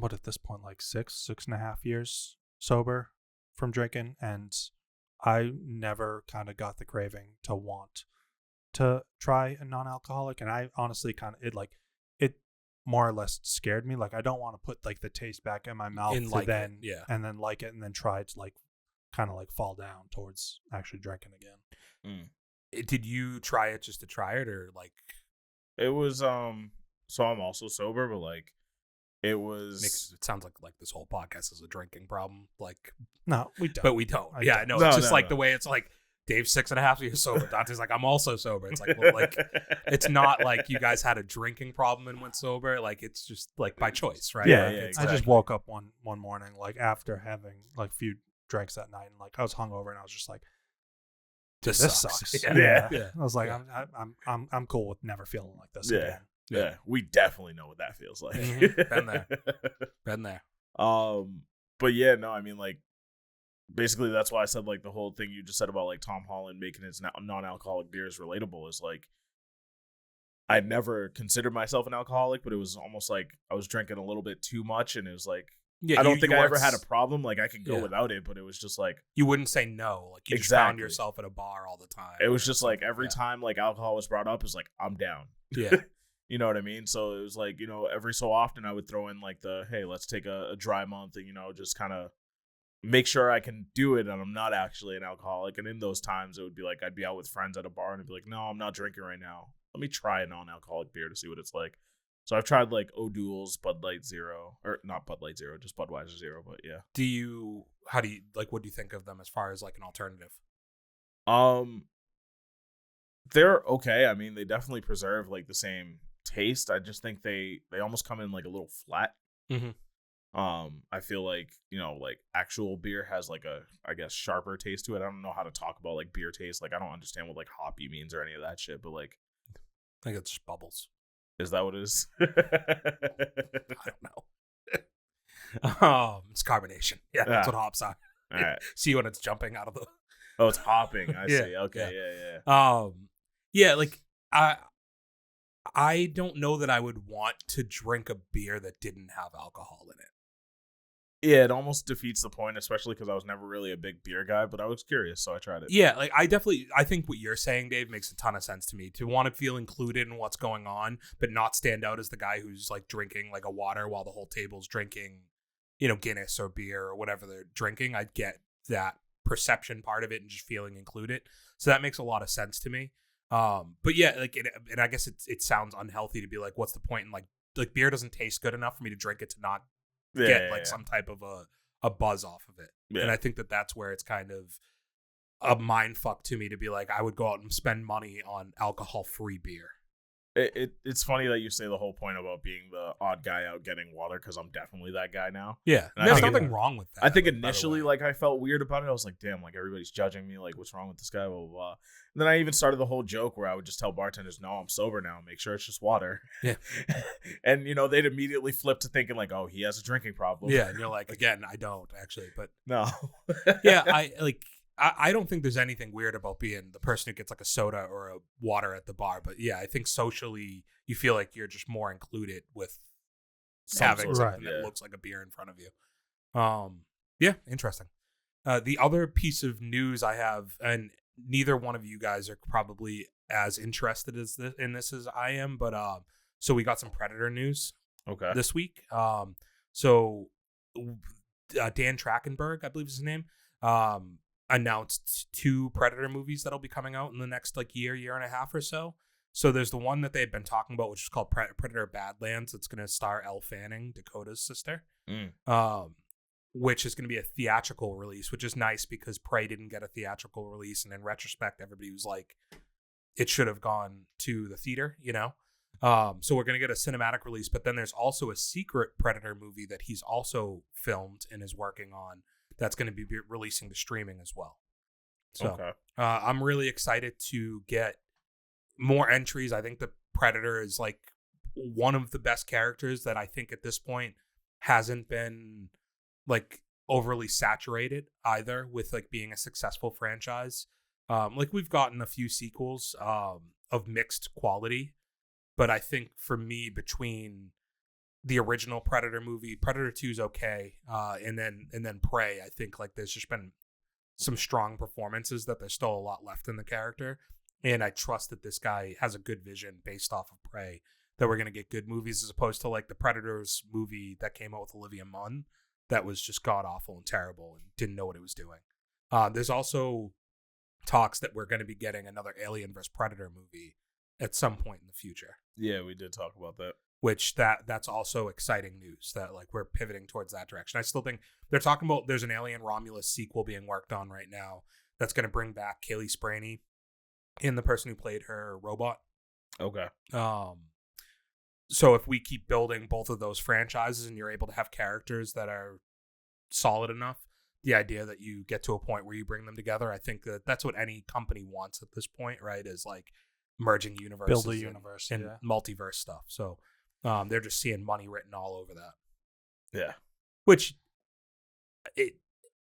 at this point like 6.5 years sober from drinking, and I never kind of got the craving to want to try a non-alcoholic. And I honestly it more or less scared me. Like I don't want to put like the taste back in my mouth and then like it and then try to like kind of like fall down towards actually drinking again. Did you try it just to try it, or like it was so I'm also sober, but like it was it sounds like this whole podcast is a drinking problem. Like no, we don't. But we don't. Yeah, no, it's just the way it's like Dave's 6.5 years sober. Dante's like, I'm also sober. It's like, well, like it's not like you guys had a drinking problem and went sober. Like it's just like by choice, right? Yeah, like, yeah. Exactly. I just woke up one morning like after having like a few drinks that night, and like I was hungover, and I was just like, this sucks. Yeah. I was like, I'm cool with never feeling like this again. Yeah, we definitely know what that feels like. Been there. But yeah, no, I mean, like, basically that's why I said like the whole thing you just said about like Tom Holland making his non-alcoholic beers relatable is like, I never considered myself an alcoholic, but it was almost like I was drinking a little bit too much, and it was like, I don't think I ever had a problem. Like I could go without it, but it was just like you wouldn't say no. Like you just found yourself at a bar all the time. It was just like every time like alcohol was brought up, it was like, I'm down. Yeah. You know what I mean? So it was like, every so often I would throw in like hey, let's take a dry month and, just kind of make sure I can do it and I'm not actually an alcoholic. And in those times, it would be like I'd be out with friends at a bar and I'd be like, no, I'm not drinking right now. Let me try a non-alcoholic beer to see what it's like. So I've tried like O'Doul's Bud Light Zero, or not Bud Light Zero, just Budweiser Zero. But yeah. What do you think of them as far as like an alternative? They're okay. I mean, they definitely preserve like the same taste. I just think they almost come in like a little flat. Mm-hmm. I feel like, like actual beer has like a, I guess, sharper taste to it. I don't know how to talk about like beer taste. Like, I don't understand what like hoppy means or any of that shit, but like, I think it's just bubbles. Is that what it is? I don't know. It's carbonation. Yeah, that's what hops are. All right. See when it's jumping out of the. Oh, it's hopping. I Yeah, see. Okay, yeah. Yeah, like I don't know that I would want to drink a beer that didn't have alcohol in it. Yeah, it almost defeats the point, especially because I was never really a big beer guy, but I was curious, so I tried it. Yeah, like I think what you're saying, Dave, makes a ton of sense to me. To want to feel included in what's going on, but not stand out as the guy who's like drinking like a water while the whole table's drinking, Guinness or beer or whatever they're drinking. I get that perception part of it and just feeling included. So that makes a lot of sense to me. But yeah, like, and I guess it sounds unhealthy to be like, what's the point in like beer doesn't taste good enough for me to drink it to not get some type of a buzz off of it. Yeah. And I think that's where it's kind of a mind fuck to me to be like, I would go out and spend money on alcohol-free beer. It's funny that you say the whole point about being the odd guy out getting water, because I'm definitely that guy now. Yeah, and there's nothing wrong with that. I think initially, like, I felt weird about it. I was like, damn, like, everybody's judging me. Like, what's wrong with this guy? Blah, blah, blah. And then I even started the whole joke where I would just tell bartenders, no, I'm sober now. Make sure it's just water. Yeah. And, they'd immediately flip to thinking like, oh, he has a drinking problem. Yeah, and you're like, again, I don't actually, but no. Yeah, I don't think there's anything weird about being the person who gets like a soda or a water at the bar. But yeah, I think socially you feel like you're just more included with having something that looks like a beer in front of you. Yeah, interesting. The other piece of news I have, and neither one of you guys are probably as interested in this as I am, but so we got some Predator news this week. So Dan Trachtenberg, I believe is his name, announced 2 Predator movies that'll be coming out in the next like year and a half or so. So there's the one that they've been talking about, which is called Predator Badlands. It's going to star Elle Fanning, Dakota's sister, which is going to be a theatrical release, which is nice because Prey didn't get a theatrical release. And in retrospect, everybody was like, it should have gone to the theater, So we're going to get a cinematic release, but then there's also a secret Predator movie that he's also filmed and is working on that's going to be releasing to streaming as well. So I'm really excited to get more entries. I think the Predator is like one of the best characters that I think at this point hasn't been like overly saturated either with like being a successful franchise. Like we've gotten a few sequels of mixed quality, but I think for me, between the original Predator movie, Predator 2 is okay, and then Prey, I think like there's just been some strong performances that there's still a lot left in the character, and I trust that this guy has a good vision based off of Prey, that we're gonna get good movies as opposed to like the Predators movie that came out with Olivia Munn that was just god awful and terrible and didn't know what it was doing. There's also talks that we're going to be getting another Alien vs Predator movie at some point in the future. Yeah, we did talk about that. Which that's also exciting news that like we're pivoting towards that direction. I still think they're talking about there's an Alien Romulus sequel being worked on right now that's going to bring back Kaylee Spraney and the person who played her robot. Okay. So if we keep building both of those franchises and you're able to have characters that are solid enough, the idea that you get to a point where you bring them together, I think that's what any company wants at this point, right? Is like merging universes, build a universe, and multiverse stuff. So they're just seeing money written all over that. Yeah. Which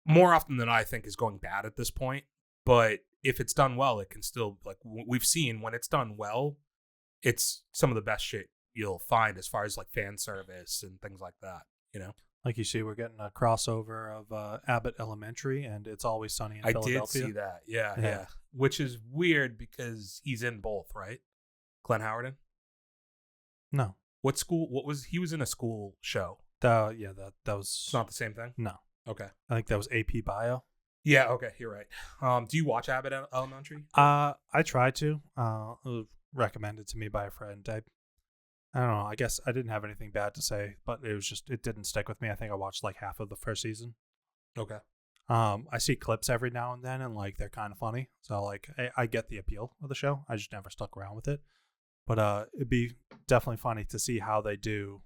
more often than I think is going bad at this point. But if it's done well, it can still, like we've seen when it's done well, it's some of the best shit you'll find as far as like fan service and things like that, Like you see, we're getting a crossover of Abbott Elementary and It's Always Sunny in Philadelphia. I did see that. Yeah. Which is weird because he's in both, right? Glenn Howerton? No. What school? He was in a school show. That was. It's not the same thing? No. Okay. I think that was AP Bio. Yeah, okay, you're right. Do you watch Abbott Elementary? I tried to. It was recommended to me by a friend. I don't know. I guess I didn't have anything bad to say, but it didn't stick with me. I think I watched like half of the first season. Okay. I see clips every now and then, and like they're kind of funny. So like I get the appeal of the show. I just never stuck around with it. But it'd be definitely funny to see how they do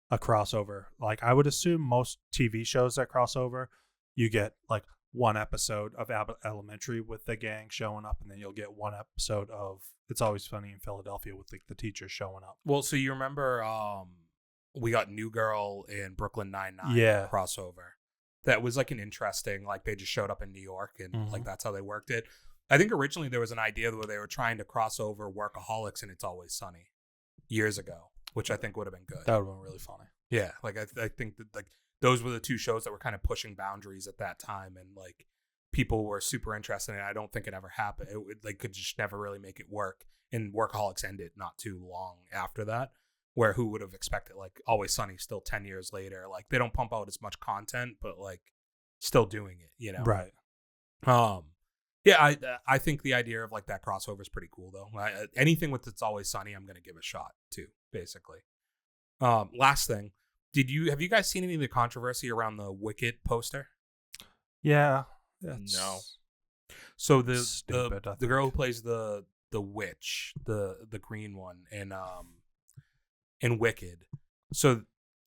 a crossover. Like I would assume most TV shows that crossover, you get like one episode of Abbott Elementary with the gang showing up, and then you'll get one episode of It's Always Funny in Philadelphia with like the teachers showing up. Well, so you remember we got New Girl and Brooklyn Nine-Nine crossover. That was like an interesting, like they just showed up in New York and like that's how they worked it. I think originally there was an idea where they were trying to cross over Workaholics and It's Always Sunny years ago, which I think would have been good. That would have been really funny. Yeah, like I think that like those were the two shows that were kind of pushing boundaries at that time, and like people were super interested in it. I don't think it ever happened. They could just never really make it work. And Workaholics ended not too long after that, where who would have expected like Always Sunny still 10 years later? Like they don't pump out as much content, but like still doing it, you know? Right. Yeah, I think the idea of like that crossover is pretty cool though. Anything with It's Always Sunny, I'm gonna give a shot to, basically. Last thing. Have you guys seen any of the controversy around the Wicked poster? Yeah. No. So the girl who plays the witch, the green one in Wicked. So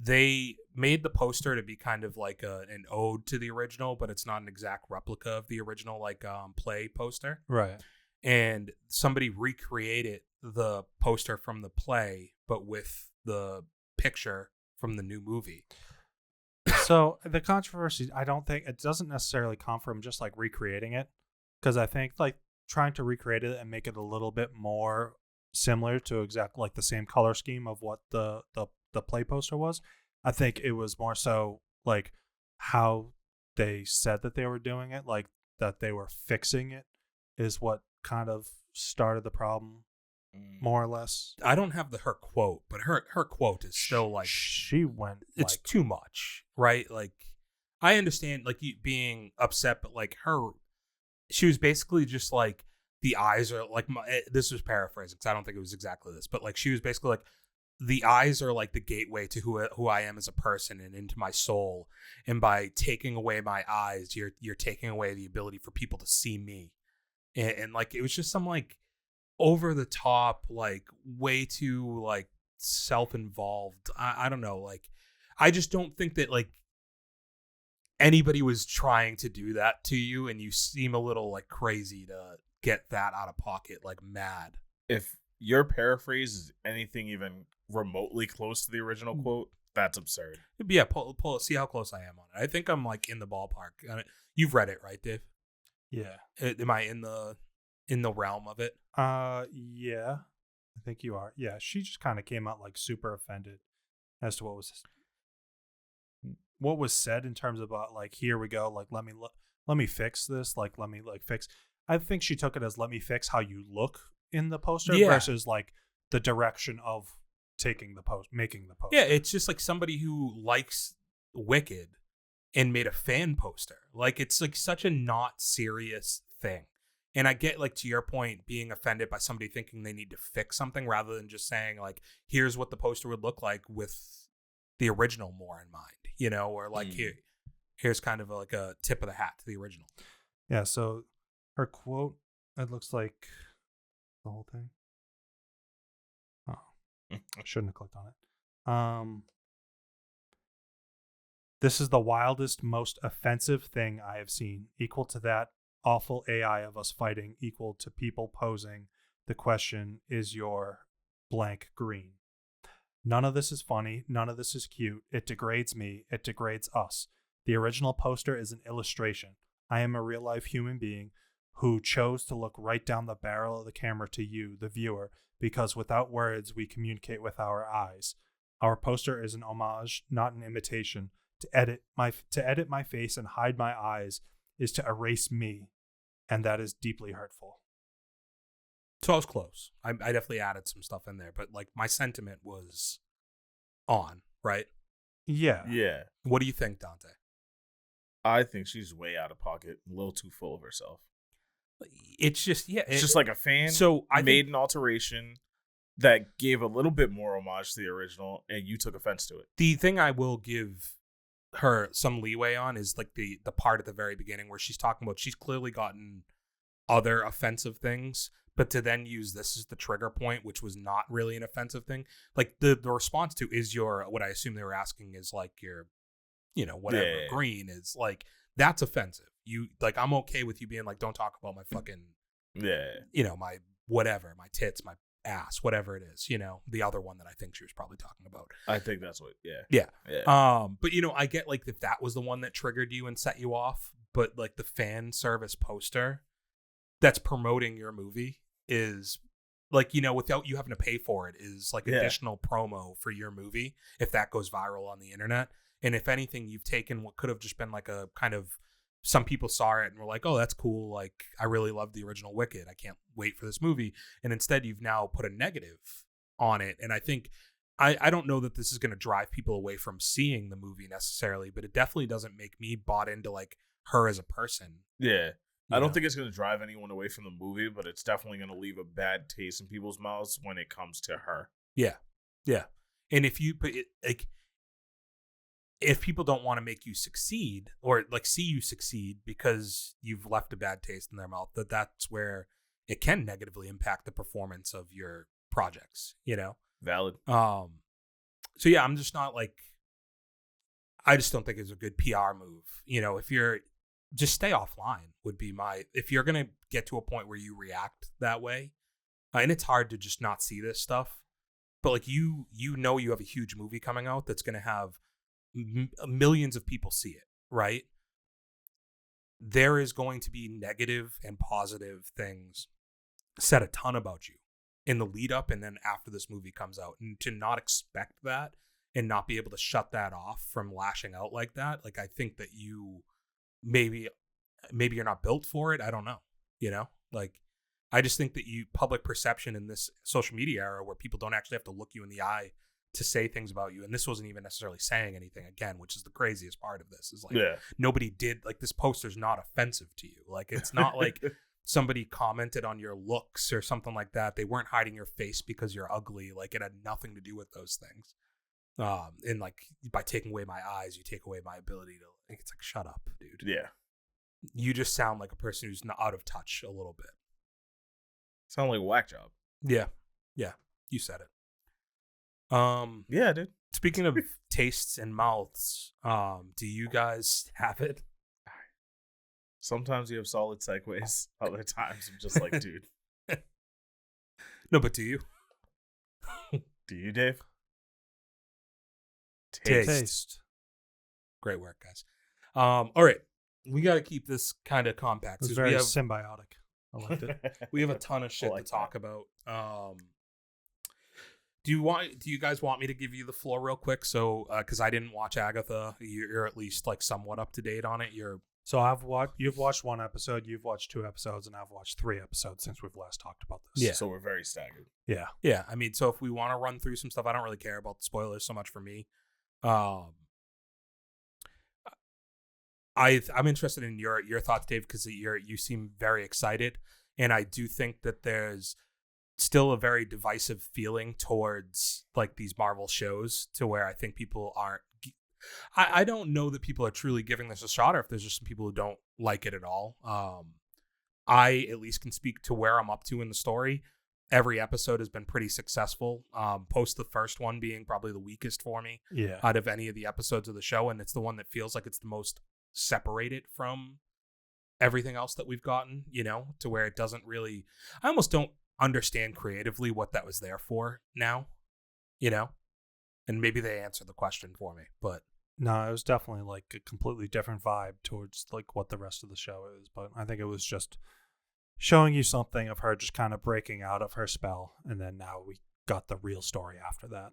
they made the poster to be kind of like an ode to the original, but it's not an exact replica of the original like play poster. Right. And somebody recreated the poster from the play, but with the picture from the new movie. So the controversy, I don't think it doesn't necessarily come from just like recreating it, because I think like trying to recreate it and make it a little bit more similar to exactly like the same color scheme of what the play poster was. I think it was more so like how they said that they were doing it, like that they were fixing it, is what kind of started the problem. More or less. I don't have her quote, but her quote is still like she went. It's like, too much, right? Like I understand like you being upset, but like she was basically just like the eyes are like this was paraphrasing because I don't think it was exactly this, but like she was basically like the eyes are like the gateway to who I am as a person and into my soul, and by taking away my eyes, you're taking away the ability for people to see me, and like it was just some like over the top, like way too like self-involved. I don't know, like I just don't think that like anybody was trying to do that to you, and you seem a little like crazy to get that out of pocket, like mad. If your paraphrase is anything even remotely close to the original quote, that's absurd. Yeah, pull see how close I am on it. I think I'm like in the ballpark. I mean, you've read it, right, Dave? Yeah. Am I in the realm of it? Yeah, I think you are. Yeah, she just kind of came out like super offended as to what was said in terms of like, here we go, like let me fix this, like let me like fix. I think she took it as let me fix how you look in the poster versus like the direction of making the poster. Yeah, it's just like somebody who likes Wicked and made a fan poster. Like it's like such a not serious thing. And I get, like, to your point, being offended by somebody thinking they need to fix something rather than just saying, like, here's what the poster would look like with the original more in mind, you know, or like here's kind of like a tip of the hat to the original. Yeah. So her quote, it looks like the whole thing. Oh, I shouldn't have clicked on it. This is the wildest, most offensive thing I have seen, equal to that awful AI of us fighting, equal to people posing the question, is your blank green? None of this is funny. None of this is cute. It degrades me. It degrades us. The original poster is an illustration. I am a real life human being who chose to look right down the barrel of the camera to you, the viewer, because without words, we communicate with our eyes. Our poster is an homage, not an imitation. To edit my face and hide my eyes is to erase me, and that is deeply hurtful. So I was close. I definitely added some stuff in there, but like my sentiment was on, right? Yeah. Yeah. What do you think, Dante? I think she's way out of pocket, a little too full of herself. It's just, yeah. It's just like a fan made an alteration that gave a little bit more homage to the original, and you took offense to it. The thing I will give her some leeway on is like the part at the very beginning where she's talking about she's clearly gotten other offensive things, but to then use this as the trigger point, which was not really an offensive thing. Like the response to is your, what I assume they were asking is like your, whatever green is, like that's offensive. You like, I'm okay with you being like, don't talk about my fucking my whatever, my tits, my ass, whatever it is, the other one that I think she was probably talking about. I think that's what yeah. But I get like if that was the one that triggered you and set you off, but like the fan service poster that's promoting your movie is like, without you having to pay for it, is like additional promo for your movie if that goes viral on the internet. And if anything, you've taken what could have just been like a kind of, some people saw it and were like, oh, that's cool. Like, I really love the original Wicked. I can't wait for this movie. And instead, you've now put a negative on it. And I think, I don't know that this is going to drive people away from seeing the movie necessarily, but it definitely doesn't make me bought into like her as a person. Yeah. I don't think it's going to drive anyone away from the movie, but it's definitely going to leave a bad taste in people's mouths when it comes to her. Yeah. Yeah. And if you put it like, if people don't want to make you succeed or like see you succeed because you've left a bad taste in their mouth, that's where it can negatively impact the performance of your projects, Valid. So yeah, I'm just not like, I just don't think it's a good PR move. If you're just stay offline would be if you're going to get to a point where you react that way, and it's hard to just not see this stuff, but like, you have a huge movie coming out that's going to have millions of people see it, right? There is going to be negative and positive things said a ton about you in the lead up and then after this movie comes out, and to not expect that and not be able to shut that off from lashing out like that, like I think that you maybe you're not built for it. I don't know, like I just think that public perception in this social media era where people don't actually have to look you in the eye to say things about you, and this wasn't even necessarily saying anything again, which is the craziest part of this, is like nobody did, like, this poster's not offensive to you. Like, it's not like somebody commented on your looks or something like that. They weren't hiding your face because you're ugly. Like, it had nothing to do with those things. And like, by taking away my eyes, you take away my ability to, like, it's like, shut up, dude. Yeah. You just sound like a person who's not out of touch a little bit. Sound like a whack job. Yeah. Yeah. You said it. Yeah, dude. Speaking of tastes and mouths, do you guys have it? Sometimes you have solid segues. Other times I'm just like, dude. No, but do you? Do you, Dave? Taste. Great work, guys. All right. We got to keep this kind of compact. It's very symbiotic. I liked it. We have a ton of shit to talk about. Do you guys want me to give you the floor real quick? So, because I didn't watch Agatha, you're at least like somewhat up to date on it. So you've watched one episode, you've watched 2 episodes, and I've watched 3 episodes since we've last talked about this. Yeah. So we're very staggered. Yeah. Yeah. I mean, so if we want to run through some stuff, I don't really care about the spoilers so much for me. I'm interested in your thoughts, Dave, because you seem very excited, and I do think that there's still a very divisive feeling towards like these Marvel shows, to where I think people aren't. I don't know that people are truly giving this a shot, or if there's just some people who don't like it at all. I at least can speak to where I'm up to in the story. Every episode has been pretty successful. Post the first one being probably the weakest for me out of any of the episodes of the show, and it's the one that feels like it's the most separated from everything else that we've gotten, to where it doesn't really, I almost don't understand creatively what that was there for now, and maybe they answer the question for me, but no, it was definitely like a completely different vibe towards like what the rest of the show is. But I think it was just showing you something of her just kind of breaking out of her spell, and then now we got the real story after that.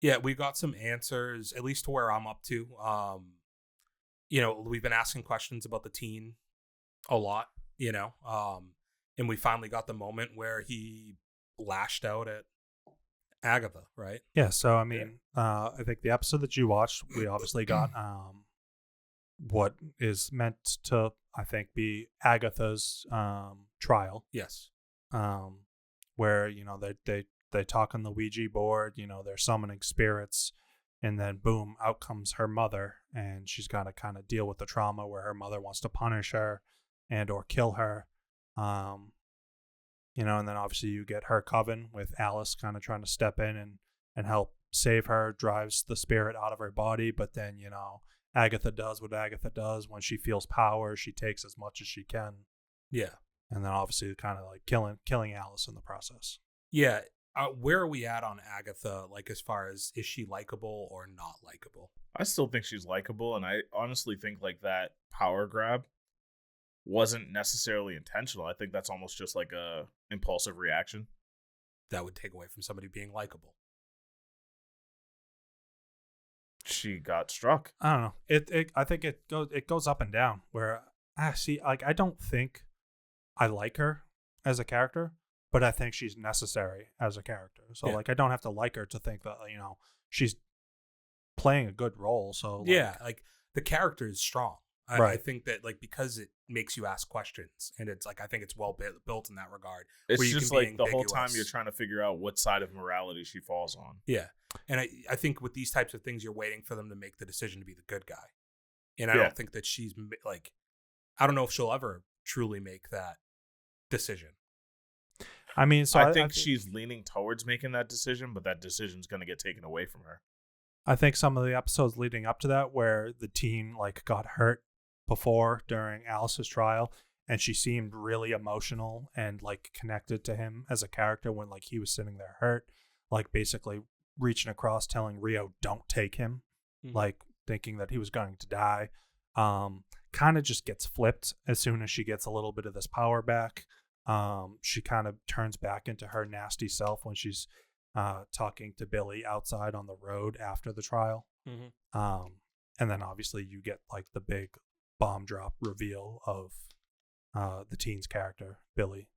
Yeah, we got some answers, at least to where I'm up to. We've been asking questions about the teen a lot, and we finally got the moment where he lashed out at Agatha, right? Yeah, so I mean, I think the episode that you watched, we obviously got what is meant to, I think, be Agatha's trial. Yes. Where, they talk on the Ouija board, they're summoning spirits, And then boom, out comes her mother, and she's got to kind of deal with the trauma where her mother wants to punish her and or kill her. You know, and then obviously you get her coven with Alice kind of trying to step in and help save her, drives the spirit out of her body. But then, you know, Agatha does what Agatha does. When she feels power, she takes as much as she can. Yeah. And then obviously kind of like killing Alice in the process. Yeah. Where are we at on Agatha, like as far as is she likable or not likable? I still think she's likable, and I honestly think like that power grab wasn't necessarily intentional. I think that's almost just like a impulsive reaction. That would take away from somebody being likable. She got struck. I don't know. I think it goes up and down. Where I see, like, I don't think I like her as a character, but I think she's necessary as a character. So like, I don't have to like her to think that, you know, she's playing a good role. So like, yeah, like the character is strong. Right. I think that like because it makes you ask questions, and it's like I think it's well built in that regard. It's where you just can be like the whole time ambiguous. you're trying to figure out what side of morality she falls on. Yeah, and I think with these types of things, you're waiting for them to make the decision to be the good guy, and I Yeah. don't think that she's like, I don't know if she'll ever truly make that decision. I mean, so I think she's leaning towards making that decision, but that decision's going to get taken away from her. I think some of the episodes leading up to that, where the team like got hurt before during Alice's trial, and she seemed really emotional and like connected to him as a character when like he was sitting there hurt, like basically reaching across telling Rio don't take him, like thinking that he was going to die. Kind of just gets flipped as soon as she gets a little bit of this power back. She kind of turns back into her nasty self when she's talking to Billy outside on the road after the trial. And then obviously you get like the big bomb drop reveal of the teen's character, Billy.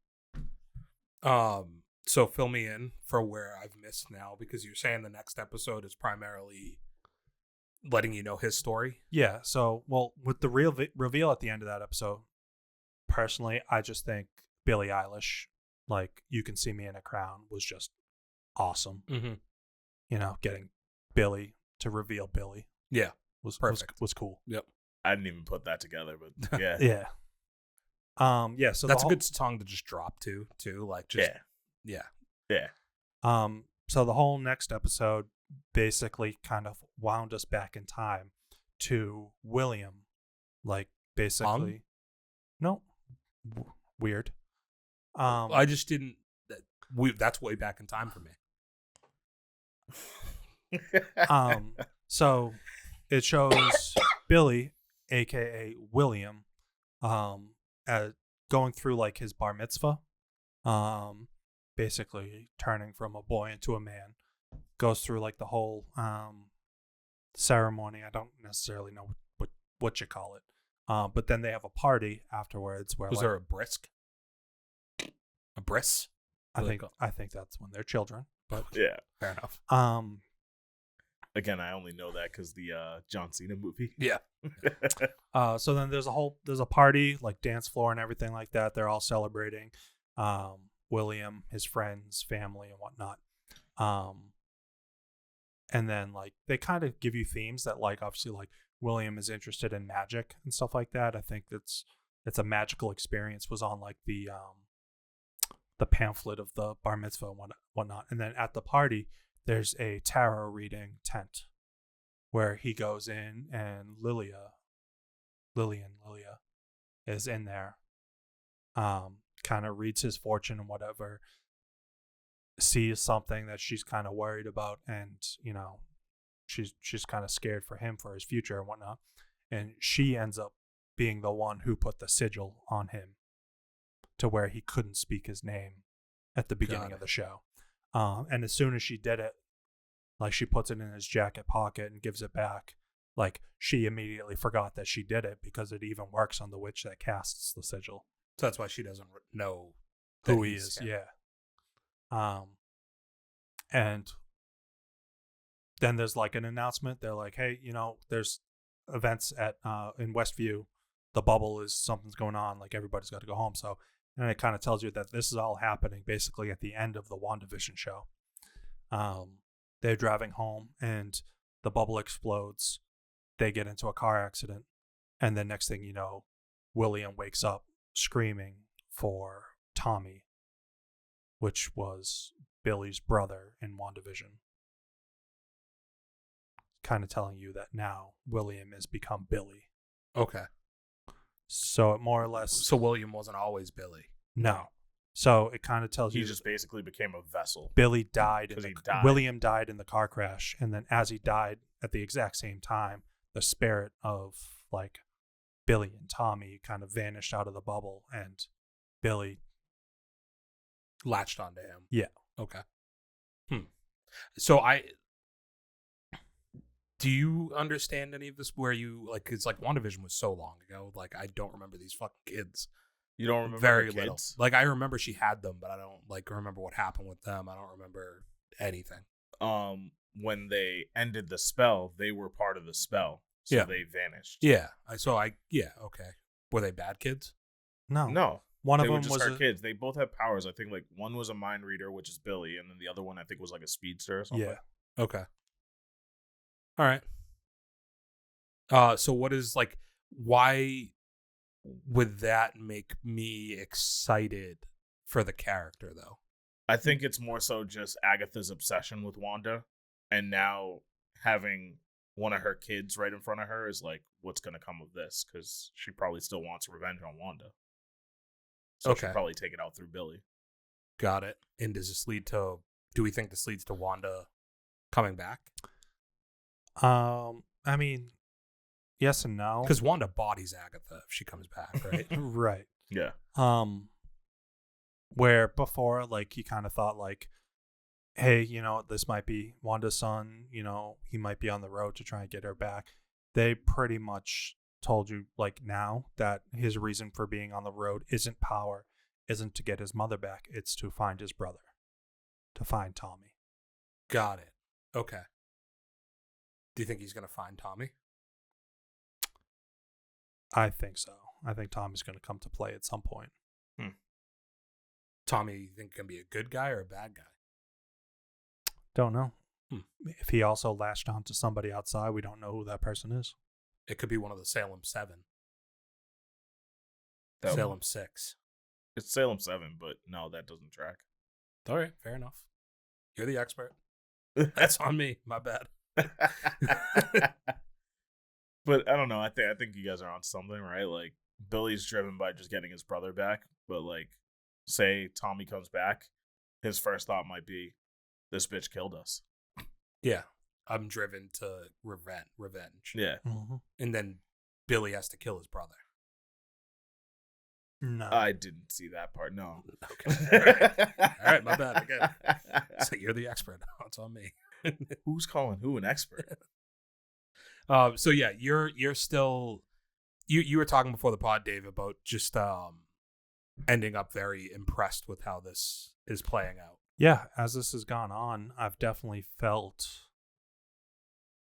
So fill me in for where I've missed now, because you're saying the next episode is primarily letting you know his story. Yeah. So, well, with the real reveal at the end of that episode, personally, I just think Billie Eilish, like "You Can See Me in a Crown," was just awesome. You know, getting Billy to reveal Billy. Yeah. Was perfect. Was cool. Yep. I didn't even put that together, but yeah. Yeah. Yeah. So that's a good song to just drop to, like just yeah. So the whole next episode basically kind of wound us back in time to William, like basically. No, weird. I just didn't. That's way back in time for me. So it shows Billy, aka William, going through like his bar mitzvah, basically turning from a boy into a man. Goes through like the whole ceremony. I don't necessarily know what you call it, but then they have a party afterwards. Where was there a brisk? A bris? I think that's when they're children. But yeah, fair enough. Again, I only know that because the John Cena movie. Yeah. So then there's a party, like dance floor and everything like that. They're all celebrating William, his friends, family, and whatnot. And then like they kind of give you themes that like obviously like William is interested in magic and stuff like that. I think it's a magical experience was on like the pamphlet of the bar mitzvah and whatnot. And then at the party, there's a tarot reading tent where he goes in, and Lilia is in there, kind of reads his fortune and whatever, sees something that she's kind of worried about, and you know, she's kind of scared for him, for his future and whatnot. And she ends up being the one who put the sigil on him to where he couldn't speak his name at the beginning of the show. And as soon as she did it, like she puts it in his jacket pocket and gives it back, like she immediately forgot that she did it, because it even works on the witch that casts the sigil. So that's why she doesn't know who he is. Yeah. And then there's like an announcement. They're like, hey, you know, there's events at in Westview. The bubble is, something's going on. Like everybody's got to go home. So, and it kind of tells you that this is all happening basically at the end of the WandaVision show. They're driving home, and the bubble explodes, they get into a car accident, and then next thing you know, William wakes up screaming for Tommy, which was Billy's brother in WandaVision. Kind of telling you that now William has become Billy. Okay. So it more or less... So William wasn't always Billy. No. So it kind of tells He you... just basically became a vessel. Billy died. died. William died in the car crash. And then as he died at the exact same time, the spirit of like Billy and Tommy kind of vanished out of the bubble. And Billy... latched onto him. Yeah. Okay. So do you understand any of this where you like, it's like WandaVision was so long ago, like I don't remember these fucking kids. You don't remember very her little. kids? Like I remember she had them, but I don't like remember what happened with them. I don't remember anything. When they ended the spell, they were part of the spell. So they vanished. Yeah. Okay. Were they bad kids? No. One of they were them just was our kids. They both have powers. I think like one was a mind reader, which is Billy, and then the other one I think was like a speedster or something. Yeah. Okay. All right. So what is like, why would that make me excited for the character though? I think it's more so just Agatha's obsession with Wanda, and now having one of her kids right in front of her is like, what's going to come of this? Because she probably still wants revenge on Wanda. So she'll probably take it out through Billy. Got it. And does this lead to, do we think this leads to Wanda coming back? I mean, yes and no. Because Wanda bodies Agatha if she comes back, right? Right. Yeah. Where before, like, you kind of thought, like, hey, you know, this might be Wanda's son, you know, he might be on the road to try and get her back. They pretty much told you, like, now that his reason for being on the road isn't power, isn't to get his mother back, it's to find his brother, to find Tommy. Got it. Okay. Do you think he's going to find Tommy? I think so. I think Tommy's going to come to play at some point. Tommy, you think can be a good guy or a bad guy? Don't know. If he also latched on to somebody outside, we don't know who that person is. It could be one of the Salem 7. That Salem 6. It's Salem 7, but no, that doesn't track. All right, fair enough. You're the expert. That's on me. My bad. But I don't know. I think you guys are on something, right? Like, Billy's driven by just getting his brother back, but like, say Tommy comes back, his first thought might be, this bitch killed us. Yeah. I'm driven to revenge. Yeah. Mm-hmm. And then Billy has to kill his brother. No. I didn't see that part. No. Okay. All right, my bad again. So you're the expert. It's on me. Who's calling who an expert? So yeah, you're still you were talking before the pod, Dave, about just ending up very impressed with how this is playing out. Yeah, as this has gone on, I've definitely felt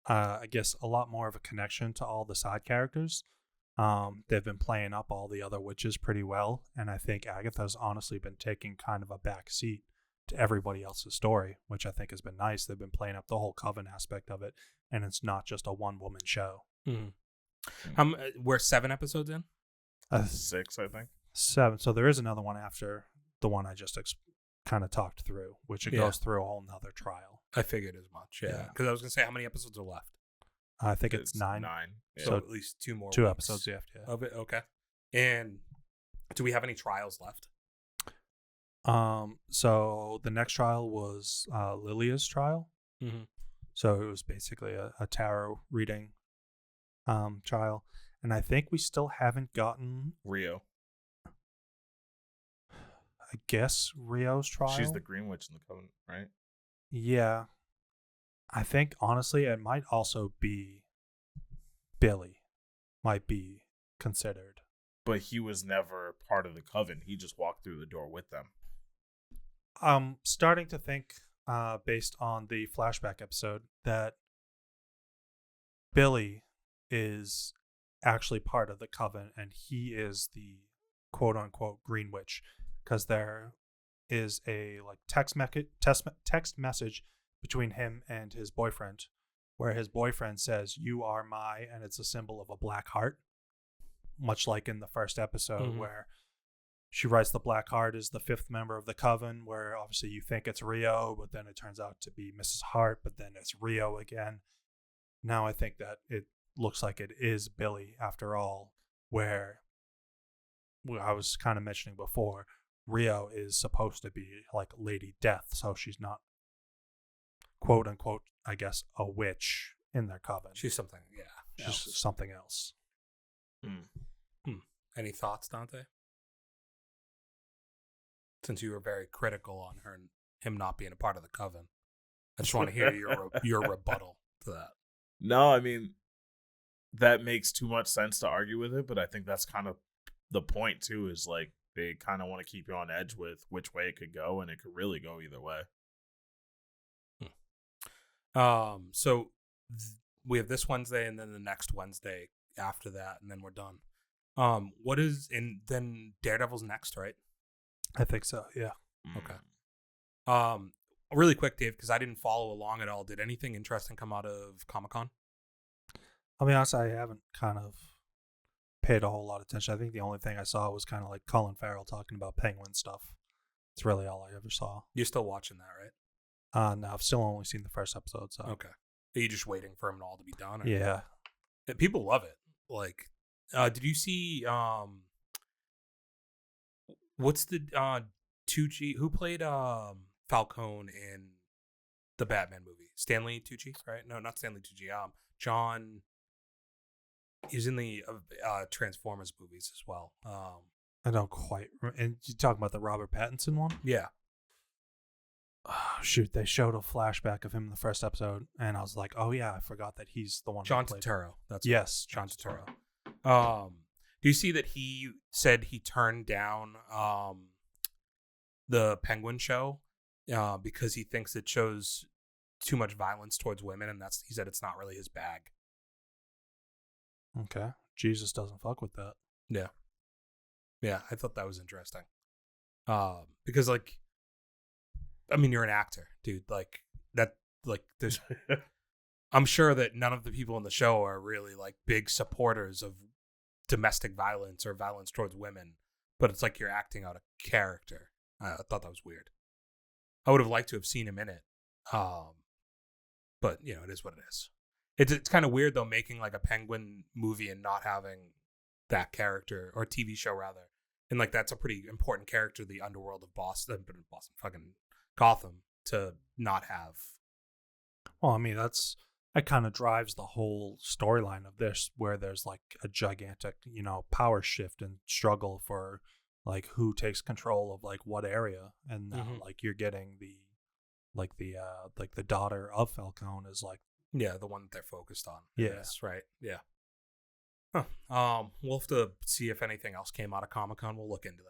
I guess a lot more of a connection to all the side characters. They've been playing up all the other witches pretty well, and I think Agatha's honestly been taking kind of a back seat to everybody else's story, which I think has been nice. They've been playing up the whole coven aspect of it, and it's not just a one-woman show. We're 7 episodes in? 6, I think. 7. So there is another one after the one I just kind of talked through, which it goes through a whole nother trial. I figured as much, yeah. Because I was going to say, how many episodes are left? I think it's 9. 9. Yeah. So at least 2 more 2 weeks episodes left, yeah. of it, okay. And do we have any trials left? So the next trial was Lilia's trial. Mm-hmm. So it was basically a tarot reading trial. And I think we still haven't gotten Rio. I guess Rio's trial. She's the Green Witch in the Covenant, right? Yeah. I think, honestly, it might also be Billy. Might be considered. But he was never part of the Coven. He just walked through the door with them. I'm starting to think, based on the flashback episode, that Billy is actually part of the Coven, and he is the quote-unquote Green Witch, because there is a like text message between him and his boyfriend, where his boyfriend says, "You are my," and it's a symbol of a black heart, much like in the first episode where she writes the black heart as the fifth member of the coven, where obviously you think it's Rio, but then it turns out to be Mrs. Hart, but then it's Rio again. Now I think that it looks like it is Billy after all, where I was kind of mentioning before, Rio is supposed to be like Lady Death, so she's not, quote unquote, I guess, a witch in their coven. She's something, She's something else. Any thoughts, Dante? Since you were very critical on him not being a part of the coven, I just want to hear your rebuttal to that. No, I mean, that makes too much sense to argue with it, but I think that's kind of the point too, is like they kind of want to keep you on edge with which way it could go, and it could really go either way. So we have this Wednesday and then the next Wednesday after that, and then we're done. Then Daredevil's next, right? I think so, yeah. Okay. Really quick, Dave, because I didn't follow along at all. Did anything interesting come out of Comic-Con? I'll be honest, I haven't kind of paid a whole lot of attention. I think the only thing I saw was kind of like Colin Farrell talking about Penguin stuff. It's really all I ever saw. You're still watching that, right? No, I've still only seen the first episode. So okay. Are you just waiting for them all to be done? Or? Yeah. People love it. Like, did you see what's the Tucci who played Falcone in the Batman movie? Stanley Tucci, right? No, not Stanley Tucci. John. He's in the Transformers movies as well. I don't quite. And you talking about the Robert Pattinson one? Yeah. Oh, shoot, they showed a flashback of him in the first episode, and I was like, "Oh yeah, I forgot that he's the one." John Turturro. That's yes, John Turturro. Do you see that he said he turned down the Penguin show because he thinks it shows too much violence towards women, and he said it's not really his bag. Okay, Jesus doesn't fuck with that. Yeah, I thought that was interesting. Because like, I mean, you're an actor, dude. Like that, like there's. I'm sure that none of the people in the show are really like big supporters of domestic violence or violence towards women, but it's like you're acting out a character. I thought that was weird. I would have liked to have seen him in it, but you know, it is what it is. It's kind of weird though, making like a Penguin movie and not having that character, or TV show rather, and like that's a pretty important character, the underworld of Boston, fucking Gotham, to not have. Well, I mean, that kind of drives the whole storyline of this, where there's like a gigantic, power shift and struggle for like who takes control of like what area, and now like you're getting the daughter of Falcone is like. Yeah, the one that they're focused on. Yeah. Yes, right. Yeah. Huh. We'll have to see if anything else came out of Comic-Con. We'll look into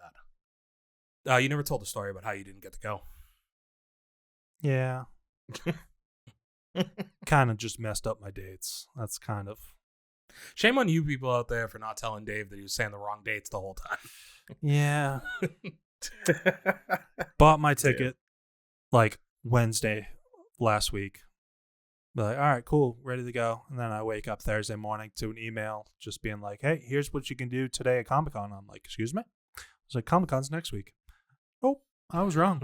that. You never told the story about how you didn't get to go. Yeah. Kind of just messed up my dates. That's kind of... Shame on you people out there for not telling Dave that he was saying the wrong dates the whole time. Yeah. Bought my ticket like Wednesday last week. Like, all right, cool, ready to go. And then I wake up Thursday morning to an email just being like, hey, here's what you can do today at Comic-Con. I'm like, excuse me? I was like, Comic-Con's next week. Oh, I was wrong.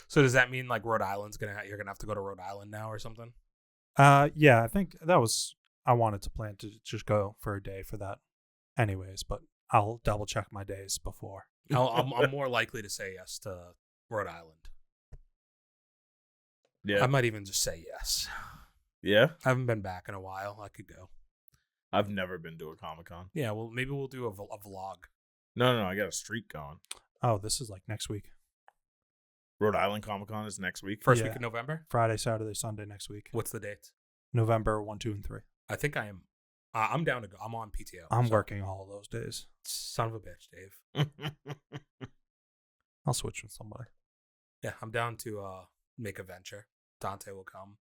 So does that mean like Rhode Island's you're gonna have to go to Rhode Island now or something? Yeah, I think I wanted to plan to just go for a day for that anyways, but I'll double check my days before. I'm more likely to say yes to Rhode Island. Yeah, I might even just say yes. Yeah, I haven't been back in a while. I could go. I've never been to a Comic-Con. Yeah, well, maybe we'll do a vlog. No, I got a streak going. Oh, this is like next week. Rhode Island Comic-Con is next week. First week of November? Friday, Saturday, Sunday next week. What's the date? November 1, 2, and 3. I think I am. I'm down to go. I'm on PTO. I'm working all of those days. Son of a bitch, Dave. I'll switch with somebody. Yeah, I'm down to make a venture. Dante will come.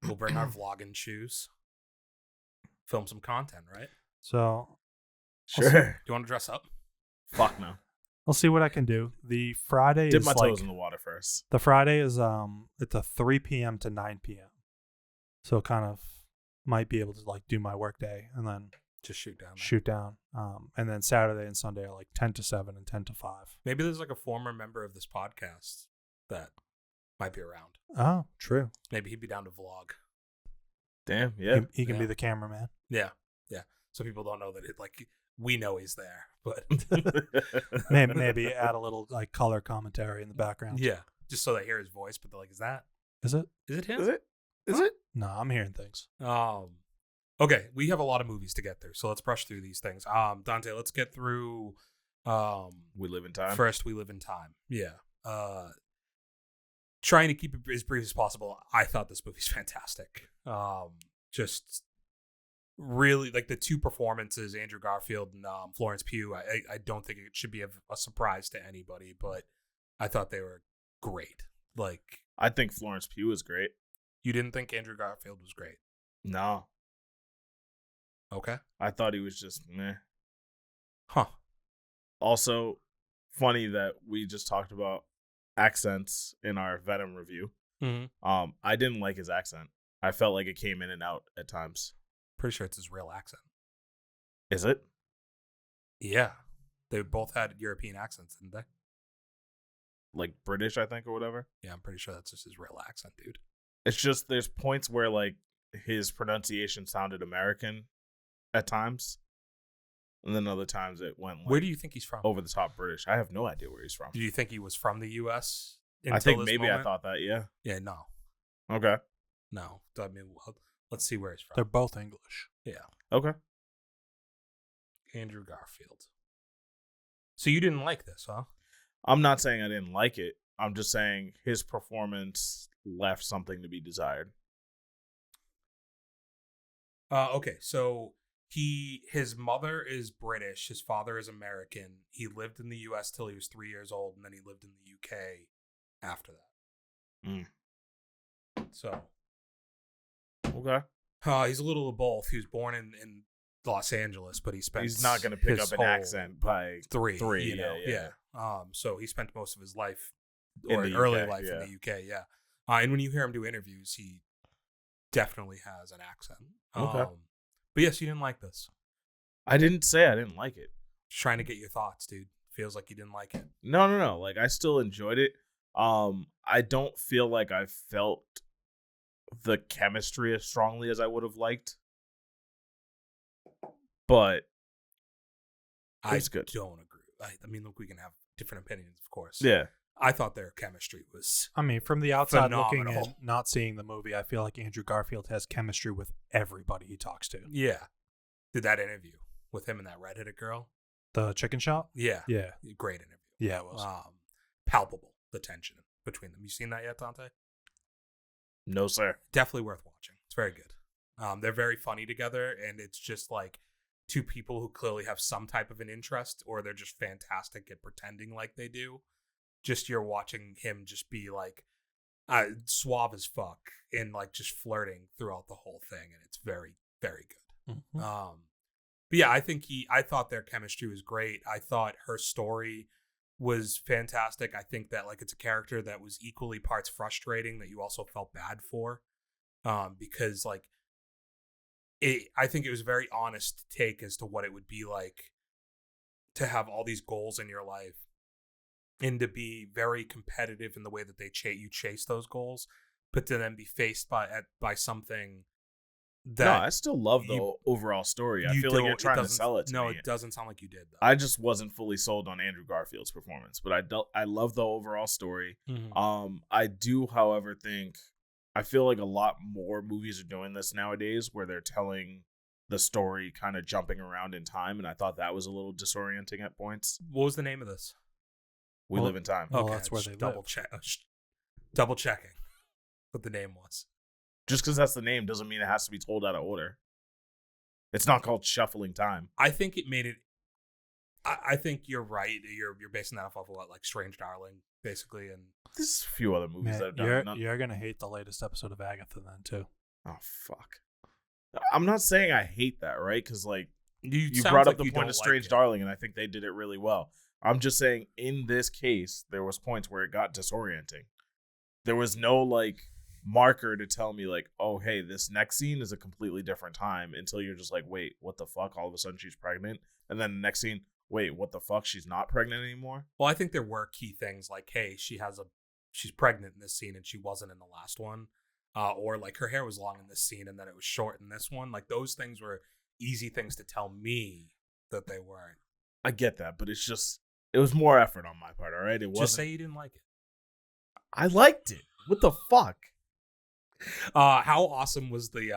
We'll bring our vlogging shoes. Film some content, right? So, sure. Do you want to dress up? Fuck no. I'll see what I can do. The Friday Dip is my like, toes in the water first. The Friday is it's a 3 p.m. to 9 p.m. So kind of might be able to like do my work day and then Just shoot down. shoot down. And then Saturday and Sunday are like 10 to 7 and 10 to 5. Maybe there's like a former member of this podcast that might be around. Oh, true. Maybe he'd be down to vlog. Damn, yeah. He can Yeah. be the cameraman. Yeah. So people don't know that it like we know he's there, but Maybe add a little like color commentary in the background. yeah, just so they hear his voice. But they're like, is Is it him? Is it? Is it? No, I'm hearing things. Okay, we have a lot of movies to get through, so let's brush through these things. Dante, let's get through. We Live in Time. First, We Live in Time. Yeah. Trying to keep it as brief as possible. I thought this movie's fantastic. Just really like the two performances, Andrew Garfield and Florence Pugh. I don't think it should be a surprise to anybody, but I thought they were great. Like, I think Florence Pugh is great. you didn't think Andrew Garfield was great? No. Okay. I thought he was just meh. Huh. Also, funny that we just talked about accents in our Venom review. Mm-hmm. I didn't like his accent. I felt like it came in and out at times. Pretty sure it's his real accent. Is it? Yeah. They both had European accents, didn't they? Like British, I think, or whatever. Yeah, I'm pretty sure that's just his real accent, dude. It's just there's points where like his pronunciation sounded American at times. And then other times it went like Where do you think he's from? over the top British. I have no idea where he's from. Did you think he was from the U.S.? I think this maybe moment? I thought that, yeah. Yeah, no. Okay. No. I mean, let's see where he's from. They're both English. Yeah. Okay. Andrew Garfield. So you didn't like this, huh? I'm not saying I didn't like it. I'm just saying his performance left something to be desired. Okay, so his mother is British, his father is American. He lived in the U.S. till he was 3 years old, and then he lived in the U.K. after that. Mm. So, Okay. he's a little of both. He was born in Los Angeles, but he spent. He's not going to pick his up an whole accent by three. three, You know, yeah. So he spent most of his life, In or the early UK, life, yeah. in the UK. Yeah. And when you hear him do interviews, he definitely has an accent. Okay. But yes, you didn't like this. I didn't say I didn't like it. Just trying to get your thoughts, dude. Feels like you didn't like it. No. Like, I still enjoyed it. I don't feel like I felt the chemistry as strongly as I would have liked. But it was good. Don't agree. I mean, look, we can have different opinions, of course. Yeah. I thought their chemistry was. I mean, from the outside looking Phenomenal. and not seeing the movie, I feel like Andrew Garfield has chemistry with everybody he talks to. Yeah. Did that interview with him and that redheaded girl? The chicken shop? Yeah. Yeah. Great interview. Yeah, it was. Palpable, the tension between them. You seen that yet, Dante? No, sir. Definitely worth watching. It's very good. They're very funny together, and it's just like two people who clearly have some type of an interest, or they're just fantastic at pretending like they do. Just you're watching him just be like suave as fuck and like just flirting throughout the whole thing, and it's very, very good. Mhm. But yeah, I thought their chemistry was great. I thought her story was fantastic. I think that like it's a character that was equally parts frustrating that you also felt bad for, because like I think it was a very honest take as to what it would be like to have all these goals in your life and to be very competitive in the way that you chase those goals, but to then be faced by something that No, I still love the overall story. I feel like you're trying to sell it to me. No, it doesn't sound like you did, though. I just wasn't fully sold on Andrew Garfield's performance, but I love the overall story. Mhm. I do, however, think I feel like a lot more movies are doing this nowadays, where they're telling the story kind of jumping around in time, and I thought that was a little disorienting at points. What was the name of this? We Live in Time. Well, Okay, that's where just they double live. check. Double checking what the name was. Just because that's the name doesn't mean it has to be told out of order. It's not called Shuffling Time. I think it made it. I think you're right. You're basing that off of what, like Strange Darling, basically, and There's a few other movies that Man, have done it. you're going to hate the latest episode of Agatha then, too. Oh, fuck. I'm not saying I hate that, right? Because, like, you sounds brought like up the you point don't of Strange like it. Darling, and I think they did it really well. I'm just saying, in this case, there was points where it got disorienting. There was no, like, marker to tell me like, oh, hey, this next scene is a completely different time, until you're just like, wait, what the fuck? All of a sudden she's pregnant. And then the next scene, wait, what the fuck? She's not pregnant anymore? Well, I think there were key things like, hey, she's pregnant in this scene and she wasn't in the last one. Or like her hair was long in this scene and then it was short in this one. Like those things were easy things to tell me that they weren't. I get that, but it was more effort on my part, all right? It wasn't. Just say you didn't like it. I liked it. What the fuck? How awesome was the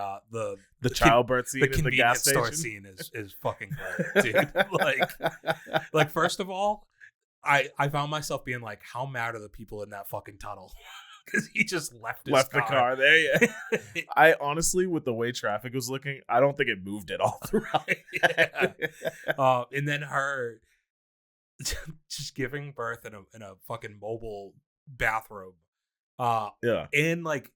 childbirth scene the in the convenience gas store station? scene is fucking great, dude. like first of all, I found myself being like, how mad are the people in that fucking tunnel? Because he just left the car there. Yeah. I honestly, with the way traffic was looking, I don't think it moved at all throughout. Yeah. And then her just giving birth in a fucking mobile bathroom. Yeah. And like,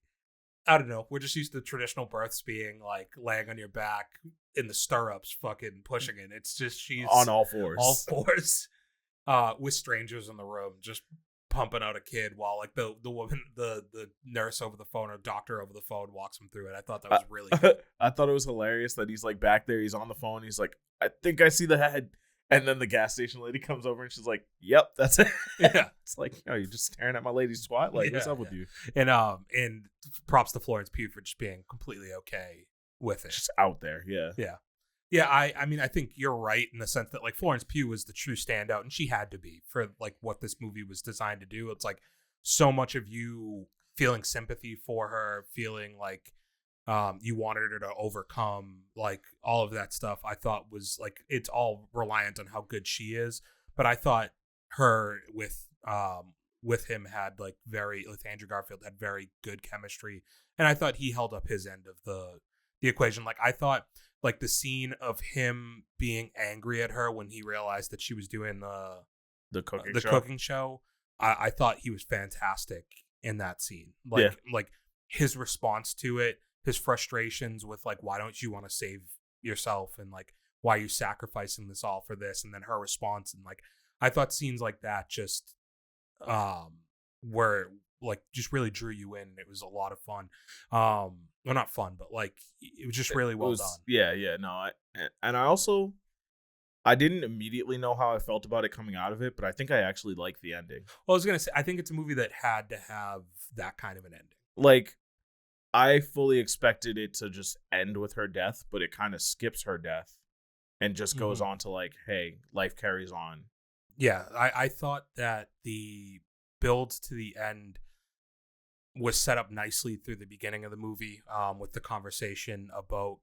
I don't know, we're just used to traditional births being like laying on your back in the stirrups, fucking pushing it. It's just she's on all fours. All fours. With strangers in the room, just pumping out a kid while like the woman, the nurse over the phone or doctor over the phone walks him through it. I thought that was really cool. I thought it was hilarious that he's like back there, he's on the phone, he's like, I think I see the head. And then the gas station lady comes over and she's like, yep, that's it. Yeah. It's like, you're just staring at my lady's twat? Like, what's up with you? And props to Florence Pugh for just being completely okay with it. Just out there, yeah. Yeah. Yeah, I mean, I think you're right in the sense that, like, Florence Pugh was the true standout, and she had to be for, like, what this movie was designed to do. It's, like, so much of you feeling sympathy for her, feeling like you wanted her to overcome, like, all of that stuff, I thought was, like, it's all reliant on how good she is. But I thought her with him had, like, with Andrew Garfield had very good chemistry. And I thought he held up his end of the equation. Like, I thought, like, the scene of him being angry at her when he realized that she was doing the cooking show, I thought he was fantastic in that scene. Like his response to it, his frustrations with like, why don't you want to save yourself, and like, why are you sacrificing this all for this? And then her response, and like, I thought scenes like that just were like, just really drew you in. It was a lot of fun. Well, not fun, but like, it was just really well done. Yeah, no, I didn't immediately know how I felt about it coming out of it, but I think I actually liked the ending. Well, I was gonna say, I think it's a movie that had to have that kind of an ending. Like, I fully expected it to just end with her death, but it kind of skips her death and just goes on to like, hey, life carries on. Yeah, I thought that the build to the end was set up nicely through the beginning of the movie, with the conversation about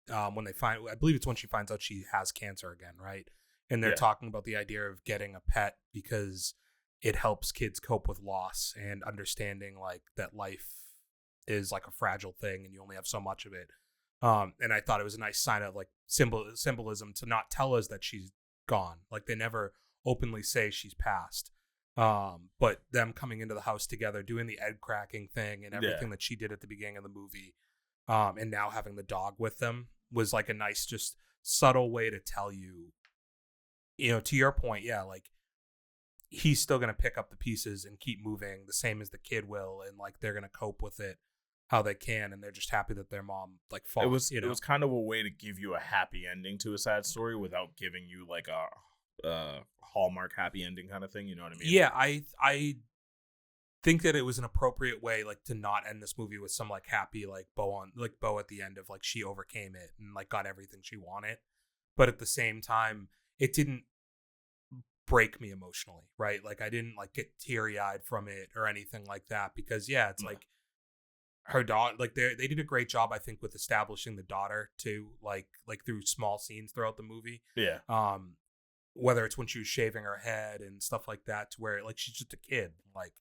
when I believe it's when she finds out she has cancer again, right? And they're talking about the idea of getting a pet because it helps kids cope with loss and understanding like that life is like a fragile thing and you only have so much of it. And I thought it was a nice sign of like symbolism to not tell us that she's gone. Like, they never openly say she's passed. But them coming into the house together, doing the egg cracking thing and everything that she did at the beginning of the movie, and now having the dog with them was like a nice, just subtle way to tell you, to your point, like, he's still going to pick up the pieces and keep moving the same as the kid will, and like, they're going to cope with it how they can, and they're just happy that their mom like fought. It was kind of a way to give you a happy ending to a sad story without giving you like a Hallmark happy ending kind of thing, you know what I mean? Yeah, I think that it was an appropriate way, like, to not end this movie with some like happy like bow at the end of like she overcame it and like got everything she wanted, but at the same time it didn't break me emotionally, right? Like, I didn't like get teary-eyed from it or anything like that, because it's like her daughter, like, they did a great job, I think, with establishing the daughter too, like through small scenes throughout the movie. Whether it's when she was shaving her head and stuff like that, to where like she's just a kid, like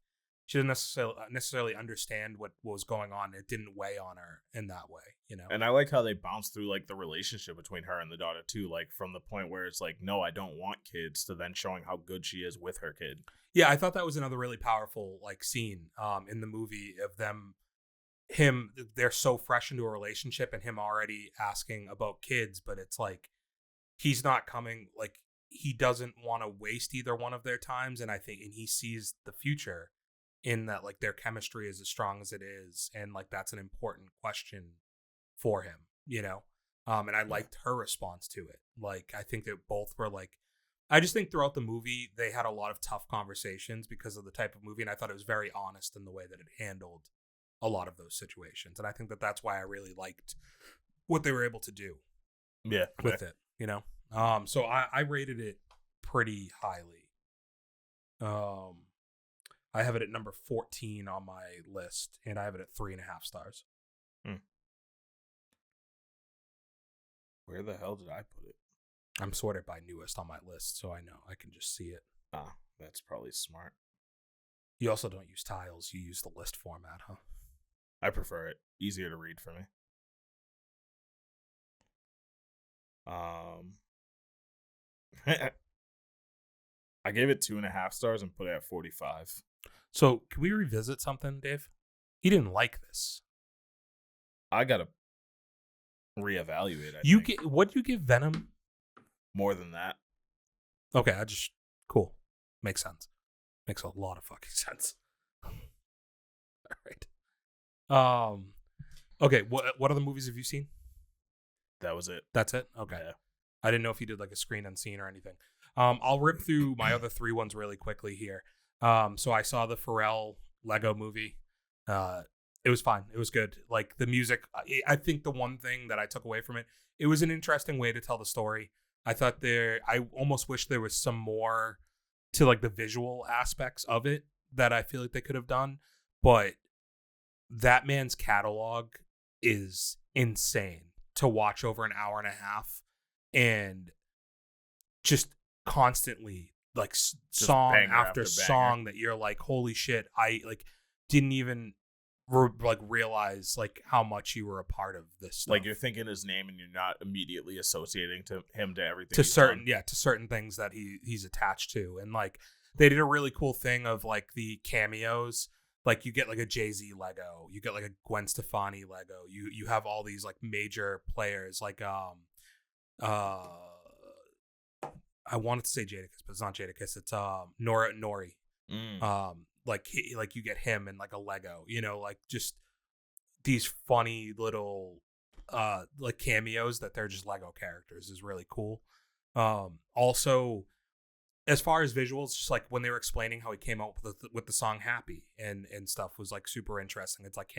she didn't necessarily understand what was going on. It didn't weigh on her in that way, And I like how they bounce through like the relationship between her and the daughter too, like from the point where it's like, no, I don't want kids, to then showing how good she is with her kid. Yeah, I thought that was another really powerful like scene in the movie of they're so fresh into a relationship and him already asking about kids, but it's like he's not coming, like, he doesn't want to waste either one of their times, and he sees the future in that like their chemistry is as strong as it is, and like that's an important question for him, and I liked her response to it. Like, I think that both were like, I just think throughout the movie they had a lot of tough conversations because of the type of movie, and I thought it was very honest in the way that it handled a lot of those situations, and I think that that's why I really liked what they were able to do with it, so I rated it pretty highly. I have it at number 14 on my list, and I have it at 3.5 stars. Where the hell did I put it? I'm sorted by newest on my list, so I know I can just see it. Ah, that's probably smart. You also don't use tiles, you use the list format, huh? I prefer it. Easier to read for me. I gave it 2.5 stars and put it at 45. So, can we revisit something, Dave? He didn't like this. I gotta reevaluate. What'd you give Venom? More than that. Okay, cool. Makes sense. Makes a lot of fucking sense. All right. Okay. What other movies have you seen? That was it. That's it. Okay. Yeah. I didn't know if you did like a screen unseen or anything. I'll rip through my other 3 ones really quickly here. So I saw the Pharrell Lego movie. It was fine. It was good. Like the music, I think the one thing that I took away from it, it was an interesting way to tell the story. I thought I almost wish there was some more to like the visual aspects of it that I feel like they could have done. But that man's catalog is insane to watch over an hour and a half, and just constantly like song after song that you're like, holy shit, I like didn't even realize like how much you were a part of this stuff. Like, you're thinking his name and you're not immediately associating to him to everything to certain things that he's attached to. And like they did a really cool thing of like the cameos. Like you get like a Jay-Z Lego, you get like a Gwen Stefani Lego, you have all these like major players like I wanted to say Jadakiss, but it's not Jadakiss, it's Nori. Like you get him in like a Lego, like just these funny little like cameos that they're just Lego characters is really cool. Also, as far as visuals, just like when they were explaining how he came out with the song Happy and stuff was like super interesting. It's like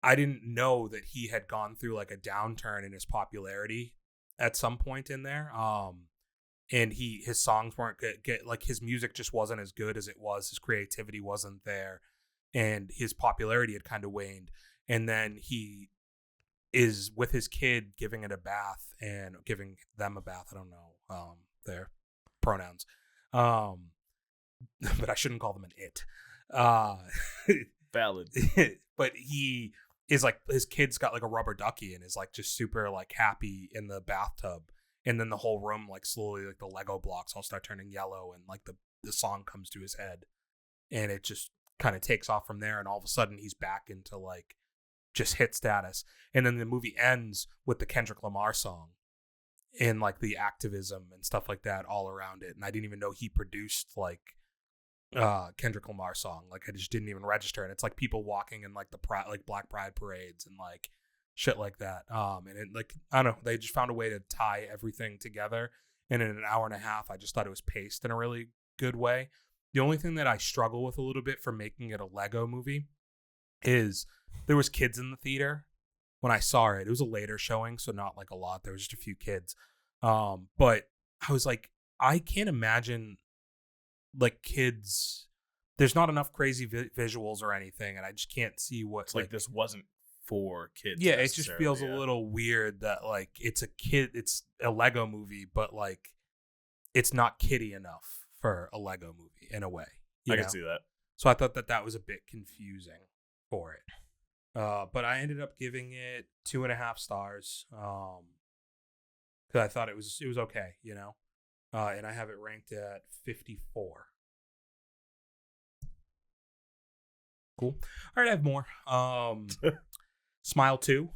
I didn't know that he had gone through like a downturn in his popularity at some point in there. And his songs weren't good. Like his music just wasn't as good as it was. His creativity wasn't there, and his popularity had kind of waned. And then he is with his kid, giving it a bath and giving them a bath. I don't know their pronouns, but I shouldn't call them an it. Valid. But he is like, his kid's got like a rubber ducky and is like just super like happy in the bathtub. And then the whole room, like slowly, like the Lego blocks all start turning yellow, and like the song comes to his head, and it just kind of takes off from there. And all of a sudden, he's back into like just hit status. And then the movie ends with the Kendrick Lamar song, and like the activism and stuff like that all around it. And I didn't even know he produced like Kendrick Lamar song. Like I just didn't even register. And it's like people walking in like the Black Pride parades and like shit like that. And it, like, I don't know, they just found a way to tie everything together. And in an hour and a half, I just thought it was paced in a really good way. The only thing that I struggle with a little bit for making it a Lego movie is there was kids in the theater when I saw it. It was a later showing, so not like a lot. There was just a few kids. But I was like, I can't imagine like kids. There's not enough crazy visuals or anything, and I just can't see what it's like this wasn't for kids. Yeah, it just feels a little weird that like it's a Lego movie, but like it's not kiddie enough for a Lego movie in a way. I can see that. So I thought that was a bit confusing for it. But I ended up giving it 2.5 stars. Because I thought it was okay, and I have it ranked at 54. Cool. All right, I have more. Smile 2.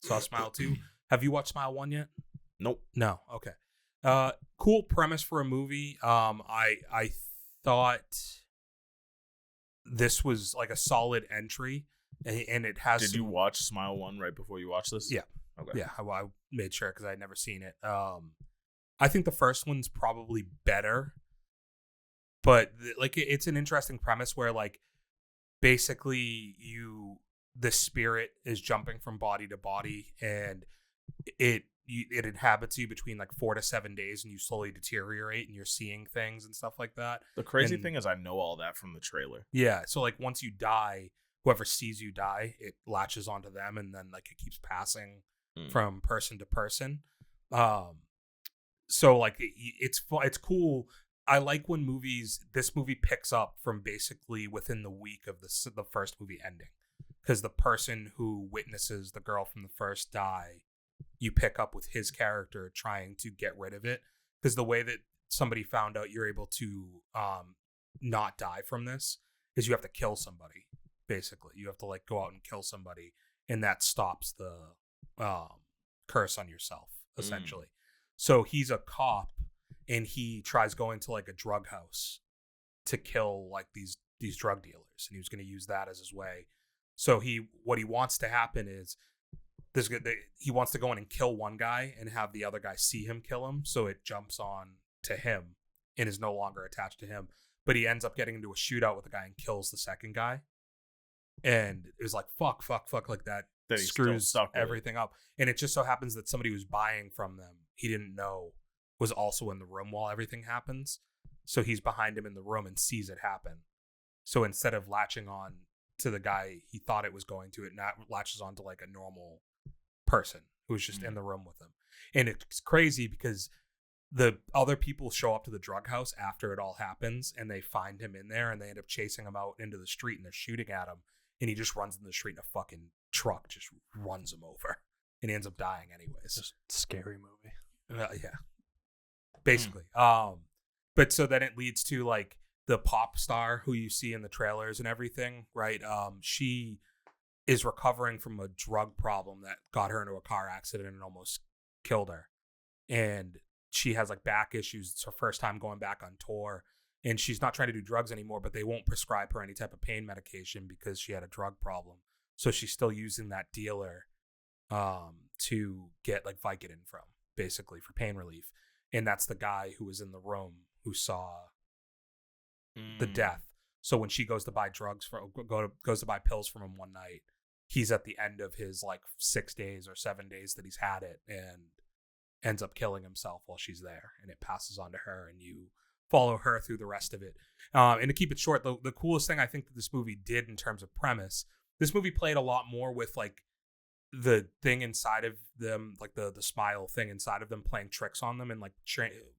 Saw Smile 2. Have you watched Smile 1 yet? Nope. No. Okay. Cool premise for a movie. I thought this was like a solid entry, and it has. Did you watch Smile 1 right before you watched this? Yeah. Okay. Yeah, I made sure because I had never seen it. I think the first one's probably better, but like it's an interesting premise where like basically the spirit is jumping from body to body, and it inhabits you between like 4 to 7 days, and you slowly deteriorate, and you're seeing things and stuff like that. The crazy thing is I know all that from the trailer. Yeah, so like once you die, whoever sees you die, it latches onto them, and then like it keeps passing from person to person. So like it's cool. I like when this movie picks up from basically within the week of the first movie ending, because the person who witnesses the girl from the first die, you pick up with his character trying to get rid of it, because the way that somebody found out you're able to not die from this is you have to kill somebody. Basically, you have to like go out and kill somebody, and that stops the curse on yourself, essentially. So he's a cop, and he tries going to like a drug house to kill like these drug dealers, and he was going to use that as his way. So what he wants to happen is he wants to go in and kill one guy and have the other guy see him kill him, so it jumps on to him and is no longer attached to him. But he ends up getting into a shootout with the guy and kills the second guy. And it was like, fuck, like that screws everything up. And it just so happens that somebody who's buying from them, he didn't know, was also in the room while everything happens. So he's behind him in the room and sees it happen. So instead of latching on to the guy he thought it was going to, it not latches on to like a normal person who was just in the room with him. And it's crazy because the other people show up to the drug house after it all happens, and they find him in there, and they end up chasing him out into the street, and they're shooting at him. And he just runs in the street in a fucking truck, just runs him over. And he ends up dying anyways. Just scary movie. Yeah. Basically. But so then it leads to like the pop star who you see in the trailers and everything, right? She is recovering from a drug problem that got her into a car accident and almost killed her. And she has like back issues. It's her first time going back on tour. And she's not trying to do drugs anymore, but they won't prescribe her any type of pain medication because she had a drug problem. So she's still using that dealer to get like Vicodin from, basically, for pain relief. And that's the guy who was in the room who saw the death. So when she goes to buy goes to buy pills from him one night, he's at the end of his like 6 days or 7 days that he's had it, and ends up killing himself while she's there. And it passes on to her, and you follow her through the rest of it. And to keep it short, the coolest thing I think that this movie did in terms of premise, this movie played a lot more with like the thing inside of them, like the smile thing inside of them, playing tricks on them and like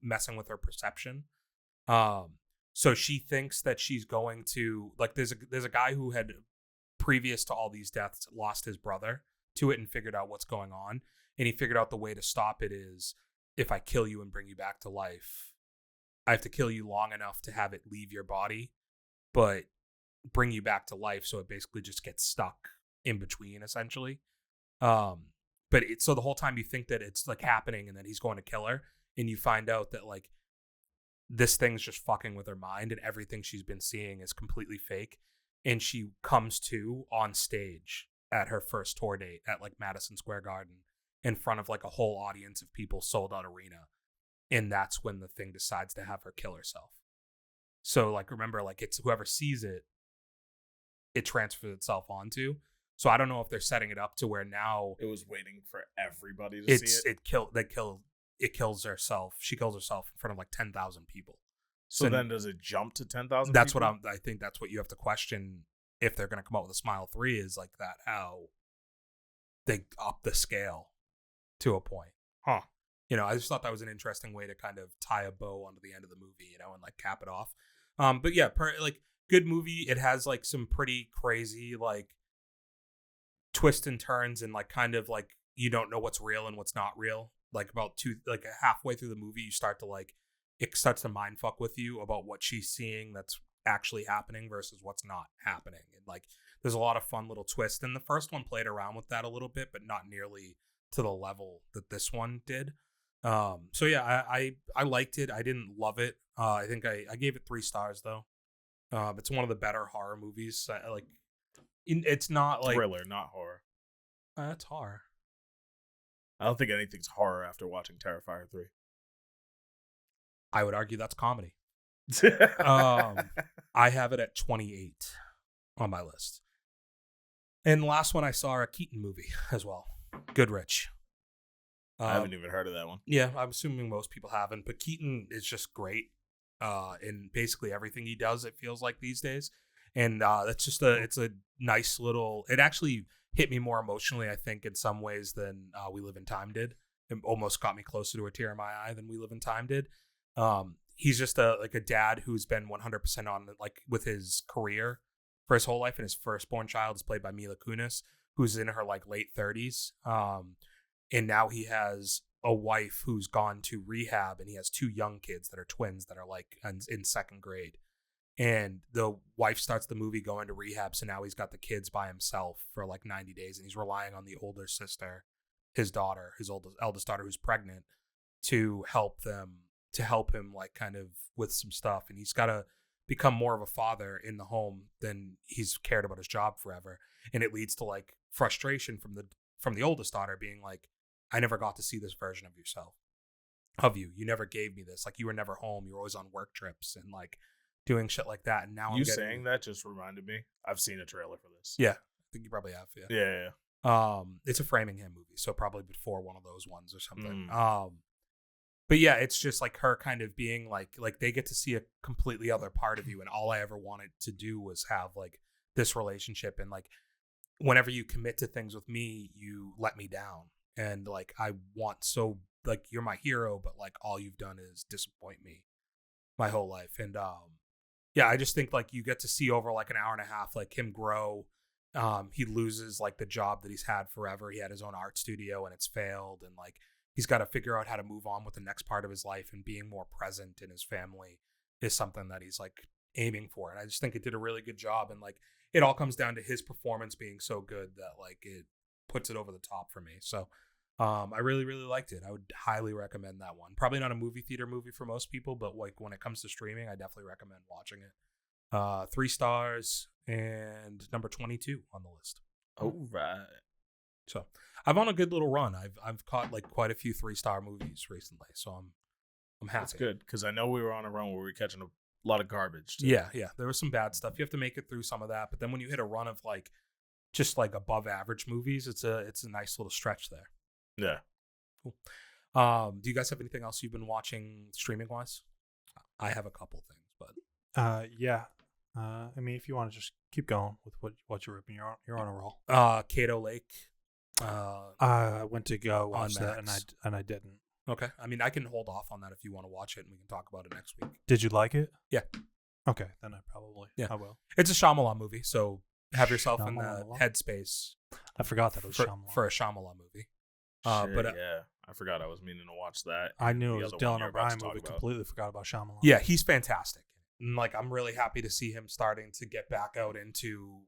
messing with her perception. So she thinks that she's going to like there's a guy who had previous to all these deaths lost his brother to it and figured out what's going on, and he figured out the way to stop it is if I kill you and bring you back to life, I have to kill you long enough to have it leave your body, but bring you back to life. So it basically just gets stuck in between, essentially. But so the whole time you think that it's like happening and then he's going to kill her, and you find out that like this thing's just fucking with her mind, and everything she's been seeing is completely fake. And she comes to on stage at her first tour date at like Madison Square Garden in front of like a whole audience of people, sold out arena. And that's when the thing decides to have her kill herself. So like, remember, like it's whoever sees it, it transfers itself onto. So I don't know if they're setting it up to where now it was waiting for everybody to see it. It kills herself. She kills herself in front of like 10,000 people. So then does it jump to 10,000? That's people? I think that's what you have to question if they're going to come out with a Smile 3 is like that, how they up the scale to a point. Huh. You know, I just thought that was an interesting way to kind of tie a bow onto the end of the movie, you know, and like cap it off. But yeah, like good movie. It has like some pretty crazy like twists and turns, and like kind of like you don't know what's real and what's not real. Like about halfway through the movie, you start to like it starts to mind fuck with you about what she's seeing that's actually happening versus what's not happening. And like there's a lot of fun little twists. And the first one played around with that a little bit, but not nearly to the level that this one did. So yeah, I liked it. I didn't love it. I think I gave it 3 stars though. It's one of the better horror movies. It's not like thriller, not horror. It's horror. I don't think anything's horror after watching Terrifier 3. I would argue that's comedy. I have it at 28 on my list. And the last one I saw a Keaton movie as well, Goodrich. I haven't even heard of that one. Yeah, I'm assuming most people haven't, but Keaton is just great in basically everything he does, it feels like these days. And that's just it's a nice little, it actually hit me more emotionally, I think, in some ways than We Live in Time did. It almost got me closer to a tear in my eye than We Live in Time did. He's just a dad who's been 100% on with his career for his whole life, and his firstborn child is played by Mila Kunis, who's in her late 30s. And now he has a wife who's gone to rehab, and he has 2 young kids that are twins that are in 2nd grade. And the wife starts the movie going to rehab, so now he's got the kids by himself for 90 days, and he's relying on the older sister, his daughter, his eldest daughter who's pregnant, to help him kind of with some stuff. And he's got to become more of a father in the home than he's cared about his job forever. And it leads to frustration from the oldest daughter being like, I never got to see this version of yourself, of you. You never gave me this. You were never home. You were always on work trips and doing shit like that. And now saying that just reminded me. I've seen a trailer for this. Yeah, I think you probably have. Yeah. It's a Framingham movie, so probably before one of those ones or something. But yeah, it's just her kind of being like they get to see a completely other part of you, and all I ever wanted to do was have this relationship, and whenever you commit to things with me, you let me down, and I want so you're my hero, but all you've done is disappoint me my whole life. And yeah, I just think you get to see over an hour and a half him grow. He loses the job that he's had forever. He had his own art studio and it's failed, and he's got to figure out how to move on with the next part of his life, and being more present in his family is something that he's aiming for. And I just think it did a really good job. And it all comes down to his performance being so good that it puts it over the top for me. So I really, really liked it. I would highly recommend that one. Probably not a movie theater movie for most people, but when it comes to streaming, I definitely recommend watching it. 3 stars and number 22 on the list. All right. So I'm on a good little run. I've caught quite a few 3-star movies recently, so I'm happy. That's good, because I know we were on a run where we were catching a lot of garbage too. Yeah. There was some bad stuff. You have to make it through some of that, but then when you hit a run of just above average movies, it's a nice little stretch there. Yeah. Cool. Do you guys have anything else you've been watching streaming wise? I have a couple things, but yeah. I mean, if you want to just keep going with what you're ripping, you're on a roll. Caddo Lake. I went to go watch that, and I didn't. Okay. I mean, I can hold off on that if you want to watch it, and we can talk about it next week. Did you like it? Yeah. Okay, then I will. It's a Shyamalan movie, so have yourself in the headspace. I forgot that it was Shyamalan. For a Shyamalan movie. But yeah, I forgot I was meaning to watch that. I knew it was Dylan O'Brien movie. Completely forgot about Shyamalan. Yeah, he's fantastic. And, I'm really happy to see him starting to get back out into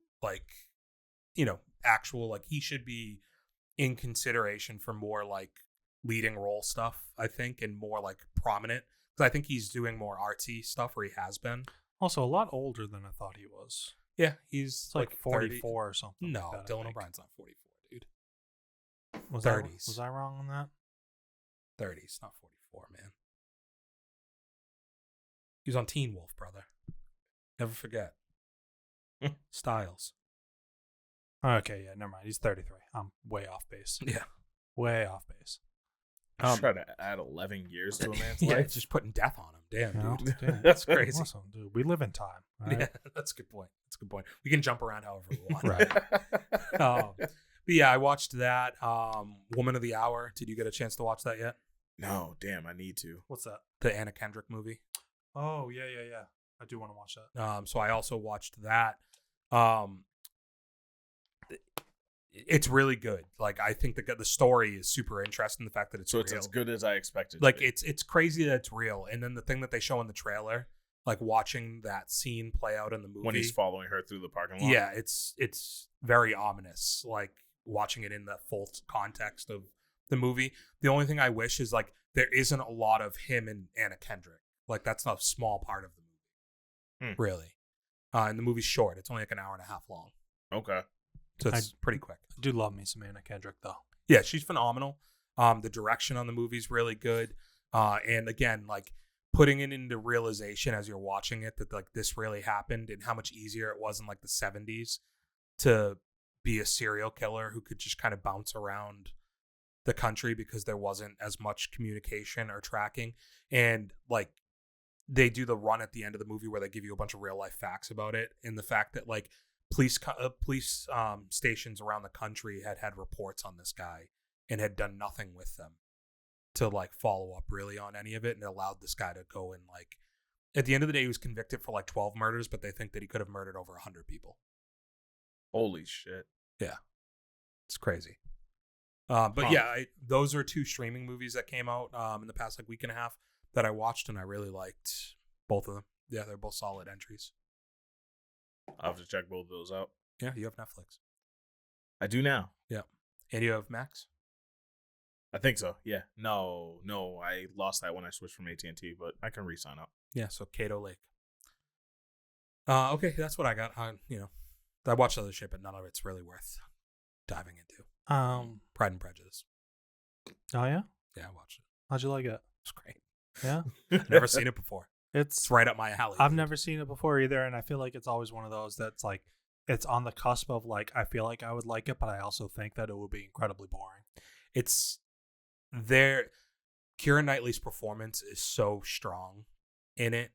actual he should be in consideration for more leading role stuff, I think, and more prominent, because I think he's doing more artsy stuff, or he has been. Also, a lot older than I thought he was. Yeah, he's 44 30. or something. No, like that, Dylan O'Brien's not 44, dude. Was 30s. Was I wrong on that? 30s, not 44, man. He was on Teen Wolf, brother. Never forget. Styles. Okay, yeah, never mind. He's 33. I'm way off base. Yeah. Way off base. Try to add 11 years to a man's yeah, life. just putting death on him. Damn, dude. Damn. That's crazy. Awesome, dude. We live in time. Right? Yeah, that's a good point. We can jump around however we want. Right. But yeah, I watched that. Woman of the Hour. Did you get a chance to watch that yet? No, damn, I need to. What's that? The Anna Kendrick movie. Oh, yeah. I do want to watch that. So I also watched that. It's really good. I think the story is super interesting. The fact that it's real. It's as good as I expected. It's crazy that it's real. And then the thing that they show in the trailer, watching that scene play out in the movie when he's following her through the parking lot. Yeah, it's very ominous. Watching it in the full context of the movie. The only thing I wish is there isn't a lot of him and Anna Kendrick. That's not a small part of the movie, really. And the movie's short. It's only like an hour and a half long. Okay. So it's pretty quick. I do love me some Anna Kendrick, though. Yeah, she's phenomenal. The direction on the movie's really good. And again, like putting it into realization as you're watching it that like this really happened and how much easier it was in like the 70s to be a serial killer who could just kind of bounce around the country because there wasn't as much communication or tracking. And like they do the run at the end of the movie where they give you a bunch of real life facts about it, and the fact that like police stations around the country had reports on this guy and had done nothing with them to like follow up really on any of it, and it allowed this guy to go and like at the end of the day he was convicted for like 12 murders, but they think that he could have murdered over 100 people. Holy shit. Yeah, it's crazy. But yeah, those are 2 streaming movies that came out in the past like week and a half that I watched, and I really liked both of them. Yeah, they're both solid entries. I'll have to check both of those out. Yeah, you have Netflix. I do now. Yeah. And you have Max? I think so. Yeah. No, I lost that when I switched from AT&T, but I can re-sign up. Yeah, so Caddo Lake. Okay, that's what I got. I watched other shit, but none of it's really worth diving into. Pride and Prejudice. Oh yeah? Yeah, I watched it. How'd you like it? It's great. Yeah? Never seen it before. It's It's right up my alley. I've never seen it before either, and I feel like it's always one of those that's like it's on the cusp of like I feel like I would like it, but I also think that it would be incredibly boring. It's there. Keira Knightley's performance is so strong in it.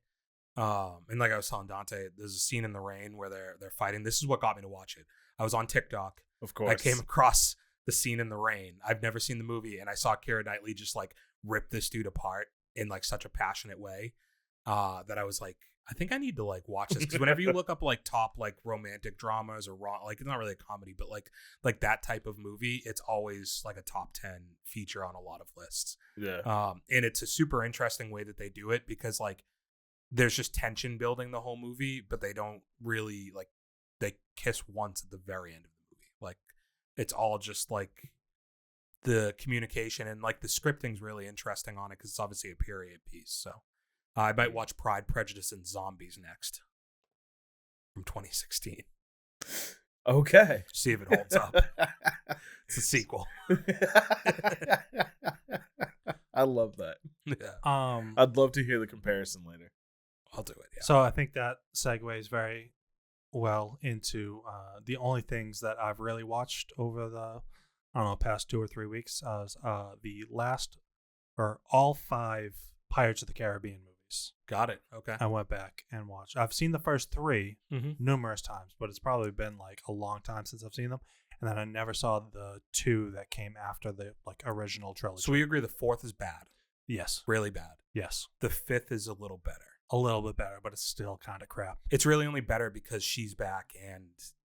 And like I was telling Dante, there's a scene in the rain where they're fighting. This is what got me to watch it. I was on TikTok. Of course. I came across the scene in the rain. I've never seen the movie, and I saw Keira Knightley just like rip this dude apart in like such a passionate way that I was like, I think I need to like watch this, because whenever you look up like top like romantic dramas or like it's not really a comedy, but like that type of movie, it's always like a top 10 feature on a lot of lists. Yeah. And it's a super interesting way that they do it, because like there's just tension building the whole movie, but they don't really like, they kiss once at the very end of the movie. Like it's all just like the communication, and like the scripting's really interesting on it because it's obviously a period piece. So I might watch Pride, Prejudice, and Zombies next from 2016. Okay. See if it holds up. It's a sequel. I love that. Yeah. I'd love to hear the comparison later. I'll do it. Yeah. So I think that segues very well into the only things that I've really watched over the past 2 or 3 weeks. The last or all 5 Pirates of the Caribbean movies. Got it. Okay. I went back and watched. I've seen the first 3 numerous times, but it's probably been like a long time since I've seen them. And then I never saw the 2 that came after the like original trilogy. So we agree the 4th is bad. Yes. Really bad. Yes. The 5th is a little better. A little bit better, but it's still kind of crap. It's really only better because she's back and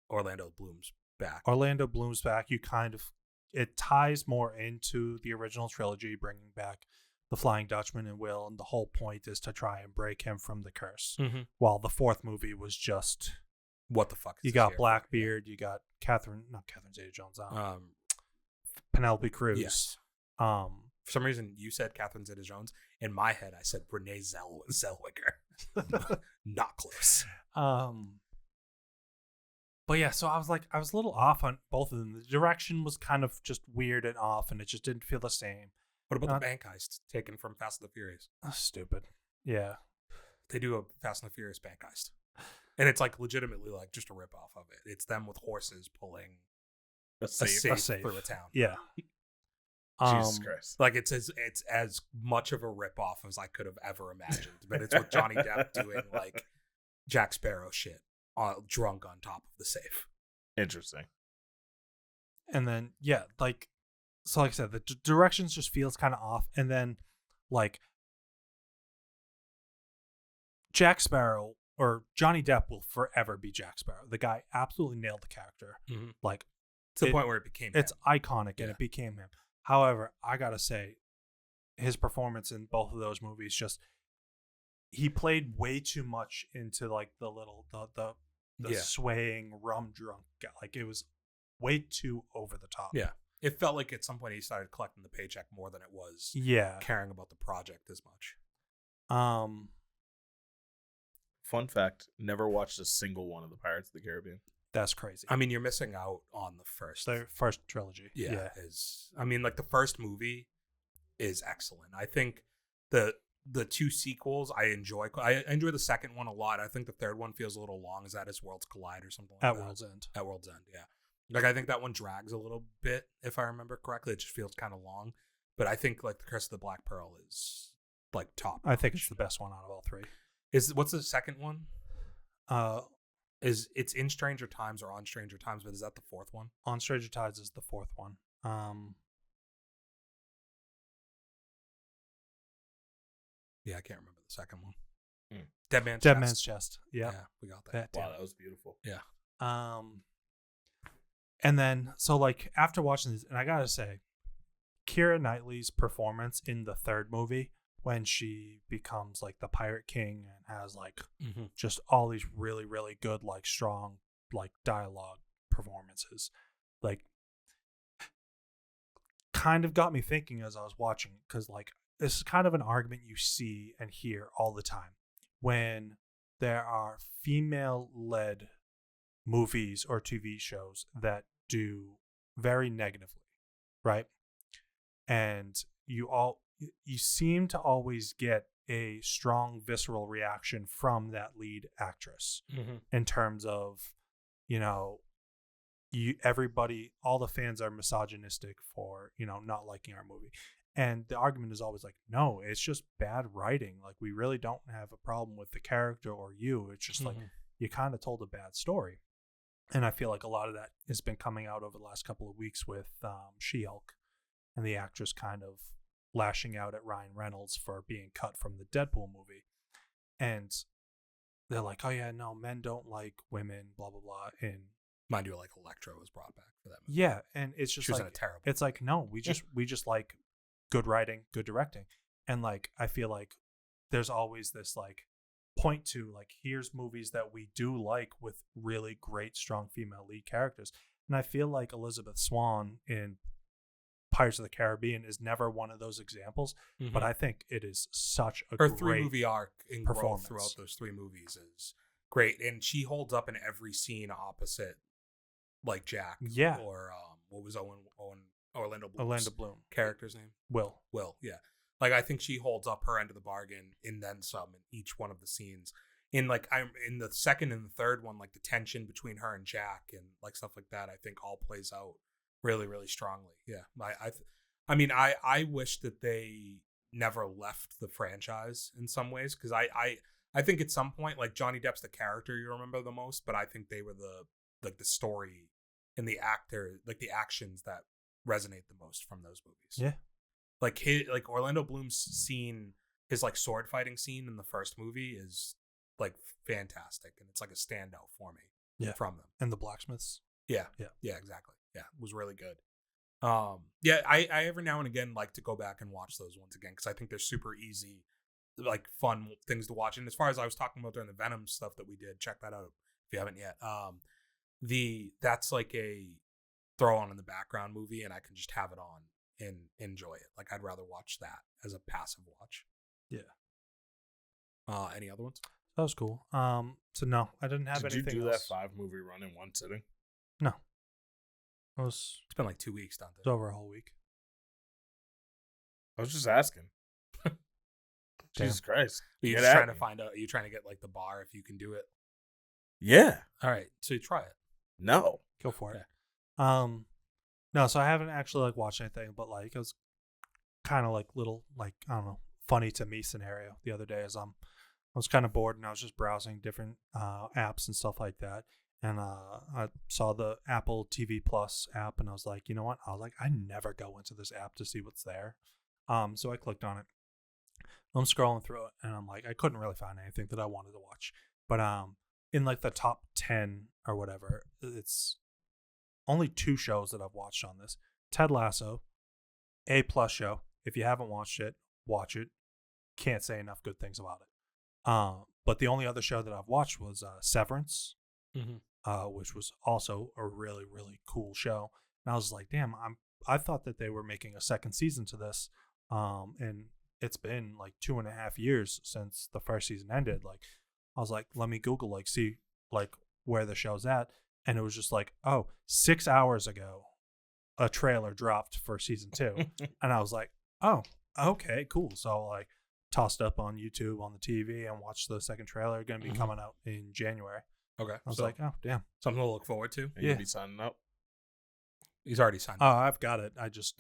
Orlando Bloom's back. Orlando Bloom's back. It ties more into the original trilogy, bringing back the Flying Dutchman and Will, and the whole point is to try and break him from the curse. While the 4th movie was just, what the fuck is you this got here? Blackbeard, you got not Catherine Zeta-Jones, Penelope Cruz. Yes. For some reason, you said Catherine Zeta-Jones. In my head, I said Renee Zellweger. Not close. But yeah, so I was a little off on both of them. The direction was kind of just weird and off, and it just didn't feel the same. What about the bank heist taken from Fast and the Furious? Stupid. Yeah. They do a Fast and the Furious bank heist. And it's like legitimately like just a rip off of it. It's them with horses pulling a safe through a town. Yeah. Jesus Christ. Like it's as much of a rip off as I could have ever imagined. But it's with Johnny Depp doing like Jack Sparrow shit, drunk on top of the safe. Interesting. And then yeah, like I said, the directions just feels kind of off. And then like Jack Sparrow or Johnny Depp will forever be Jack Sparrow. The guy absolutely nailed the character. Like to the point where it became it's him. iconic and it became him. However, I gotta say, his performance in both of those movies he played way too much into like the swaying rum drunk guy. Like it was way too over the top. Yeah. It felt like at some point he started collecting the paycheck more than it was caring about the project as much. Fun fact: never watched a single one of the Pirates of the Caribbean. That's crazy. I mean, you're missing out on the first. Their first trilogy. Yeah. Like the first movie is excellent. I think the two sequels I enjoy. I enjoy the second one a lot. I think the third one feels a little long. Is that as Worlds Collide or something like that? At World's End. At World's End, yeah. Like I think that one drags a little bit, if I remember correctly. It just feels kind of long. But I think like the Curse of the Black Pearl is like top. I think it's the best one out of all three. What's the second one? It's in Stranger Times or on Stranger Times, but is that the fourth one? On Stranger Tides is the fourth one. Yeah, I can't remember the second one. Dead Man's Chest. Yeah, we got that. Wow, that was beautiful. Yeah. And then so like after watching this, and I gotta say, Keira Knightley's performance in the third movie when she becomes like the Pirate King and has like just all these really, really good, like strong, like dialogue performances, like kind of got me thinking as I was watching, because like this is kind of an argument you see and hear all the time when there are female-led movies or TV shows that do very negatively, right? And you seem to always get a strong visceral reaction from that lead actress in terms of, you know, all the fans are misogynistic for, you know, not liking our movie. And the argument is always like, no, it's just bad writing. Like, we really don't have a problem with the character or you. It's just like you kind of told a bad story. And I feel like a lot of that has been coming out over the last couple of weeks with She-Hulk and the actress kind of lashing out at Ryan Reynolds for being cut from the Deadpool movie. And they're like, oh yeah, no, men don't like women, blah, blah, blah. And mind you, like Electro was brought back for that movie. Yeah, and it's just like, terrible. It's like, no, we just like good writing, good directing. And like, I feel like there's always this like point to like, here's movies that we do like with really great, strong female lead characters. And I feel like Elizabeth Swann in Pirates of the Caribbean is never one of those examples, but I think it is such a great 3-movie arc in growth throughout those 3 movies is great. And she holds up in every scene opposite like Jack. Yeah. Or what was Orlando Bloom character's name? Will, yeah. Like I think she holds up her end of the bargain and then some in each one of the scenes. In like I'm in the second and the third one, like the tension between her and Jack and like stuff like that, I think all plays out really, really strongly. Yeah. I wish that they never left the franchise in some ways, because I think at some point, like Johnny Depp's the character you remember the most, but I think they were the story and the actor, like the actions that resonate the most from those movies. Yeah. Like Orlando Bloom's scene, his like sword fighting scene in the first movie is like fantastic, and it's like a standout for me from them. And the blacksmiths. Yeah, exactly. Yeah, it was really good. I every now and again like to go back and watch those ones again, because I think they're super easy, like fun things to watch. And as far as I was talking about during the Venom stuff that we did, check that out if you haven't yet. That's like a throw on in the background movie, and I can just have it on and enjoy it. Like I'd rather watch that as a passive watch. Yeah. Any other ones? That was cool. So no, I didn't have anything. Did you do else. that 5-movie run in one sitting? No. It's been like 2 weeks, Dante. It's over a whole week. I was just asking. Jesus Christ. Are you just trying to find out? Are you trying to get like the bar if you can do it? Yeah. All right. So you try it. No. Go for it. No, so I haven't actually like watched anything, but like it was kind of like little like, I don't know, funny to me scenario the other day as I was kind of bored and I was just browsing different apps and stuff like that. And I saw the Apple TV Plus app, and I was like, you know what? I never go into this app to see what's there. So I clicked on it. I'm scrolling through it, and I'm like, I couldn't really find anything that I wanted to watch. But in like the top 10 or whatever, it's only 2 shows that I've watched on this. Ted Lasso, A+ show. If you haven't watched it, watch it. Can't say enough good things about it. But the only other show that I've watched was Severance. Which was also a really, really cool show. And I was like, damn, I thought that they were making a second season to this. And it's been like 2.5 years since the first season ended. Like, I was like, let me Google, like, see, like, where the show's at. And it was just like, oh, 6 hours ago, a trailer dropped for season 2. And I was like, oh, okay, cool. So, like, tossed up on YouTube on the TV and watched the second trailer. Going to be coming out in January. Okay. I was like, oh, damn. Something to look forward to. And you'll be signing up. He's already signed Oh, up. I've got it. I just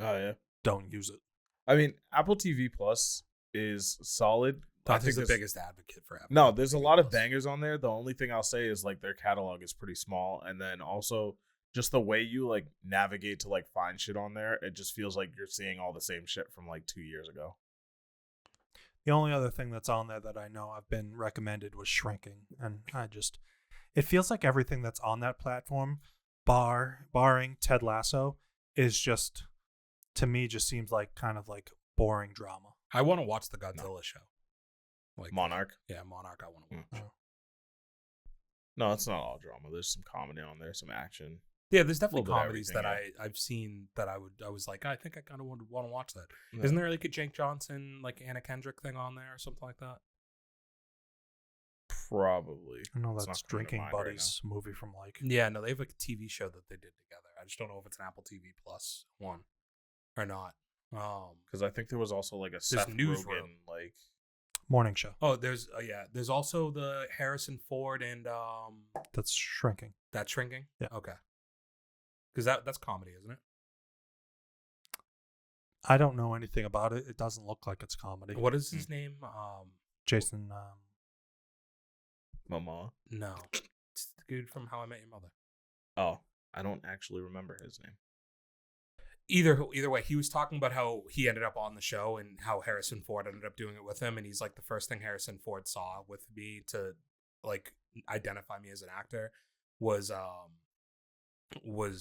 don't use it. I mean, Apple TV Plus is solid. Dante's the biggest advocate for Apple. No, there's a lot of bangers on there. The only thing I'll say is like their catalog is pretty small, and then also just the way you like navigate to like find shit on there, it just feels like you're seeing all the same shit from like 2 years ago. The only other thing that's on there that I know I've been recommended was Shrinking, and it feels like everything that's on that platform, barring Ted Lasso, is just, to me, just seems like kind of like boring drama. I want to watch the Godzilla show. Like Monarch. Yeah, Monarch. I want to watch. No, it's not all drama. There's some comedy on there, some action. Yeah, there's definitely Little bit of comedies that everything, I've seen that I was like, I think I kind of want to watch that. Yeah. Isn't there like a Jake Johnson, like Anna Kendrick thing on there or something like that? Probably. I know It's that's not coming to Drinking mind right Buddies movie from like. Yeah, no, they have like a TV show that they did together. I just don't know if it's an Apple TV Plus one or not. Because I think there was also like a Seth Newsroom. Rogen, like Morning show. Oh, there's there's also the Harrison Ford and That's Shrinking. that Shrinking. Yeah. Okay. Because that's comedy, isn't it? I don't know anything about it. It doesn't look like it's comedy. What is his name? Jason. Mama. No, it's the dude from How I Met Your Mother. Oh, I don't actually remember his name. Either way, he was talking about how he ended up on the show and how Harrison Ford ended up doing it with him, and he's like, the first thing Harrison Ford saw with me to like identify me as an actor was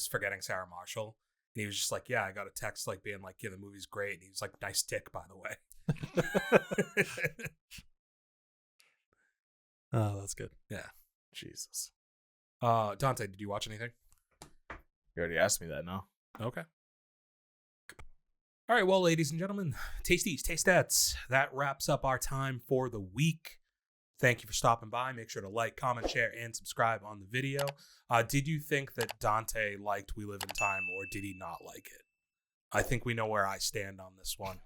Forgetting Sarah Marshall. And he was just like, yeah, I got a text like being like, yeah, the movie's great. And he was like, nice dick, by the way. Oh, that's good. Yeah. Jesus. Dante, did you watch anything? You already asked me that, no? Okay. All right, well, ladies and gentlemen, tasties, tastettes. That wraps up our time for the week. Thank you for stopping by. Make sure to like, comment, share, and subscribe on the video. Did you think that Dante liked We Live in Time, or did he not like it? I think we know where I stand on this one.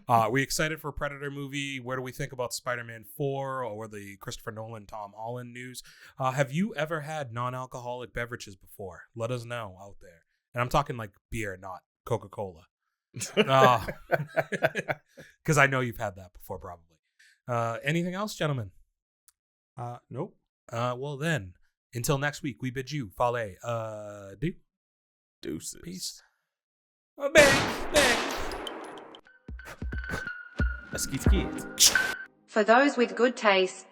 Are we excited for a Predator movie? Where do we think about Spiderman 4 or the Christopher Nolan, Tom Holland news? Have you ever had non-alcoholic beverages before? Let us know out there. And I'm talking like beer, not Coca-Cola. Because I know you've had that before, probably. Anything else, gentlemen? Nope. Well then, until next week, we bid you fale. Deuces. Peace. Bang. A skeet skeet. For those with good taste.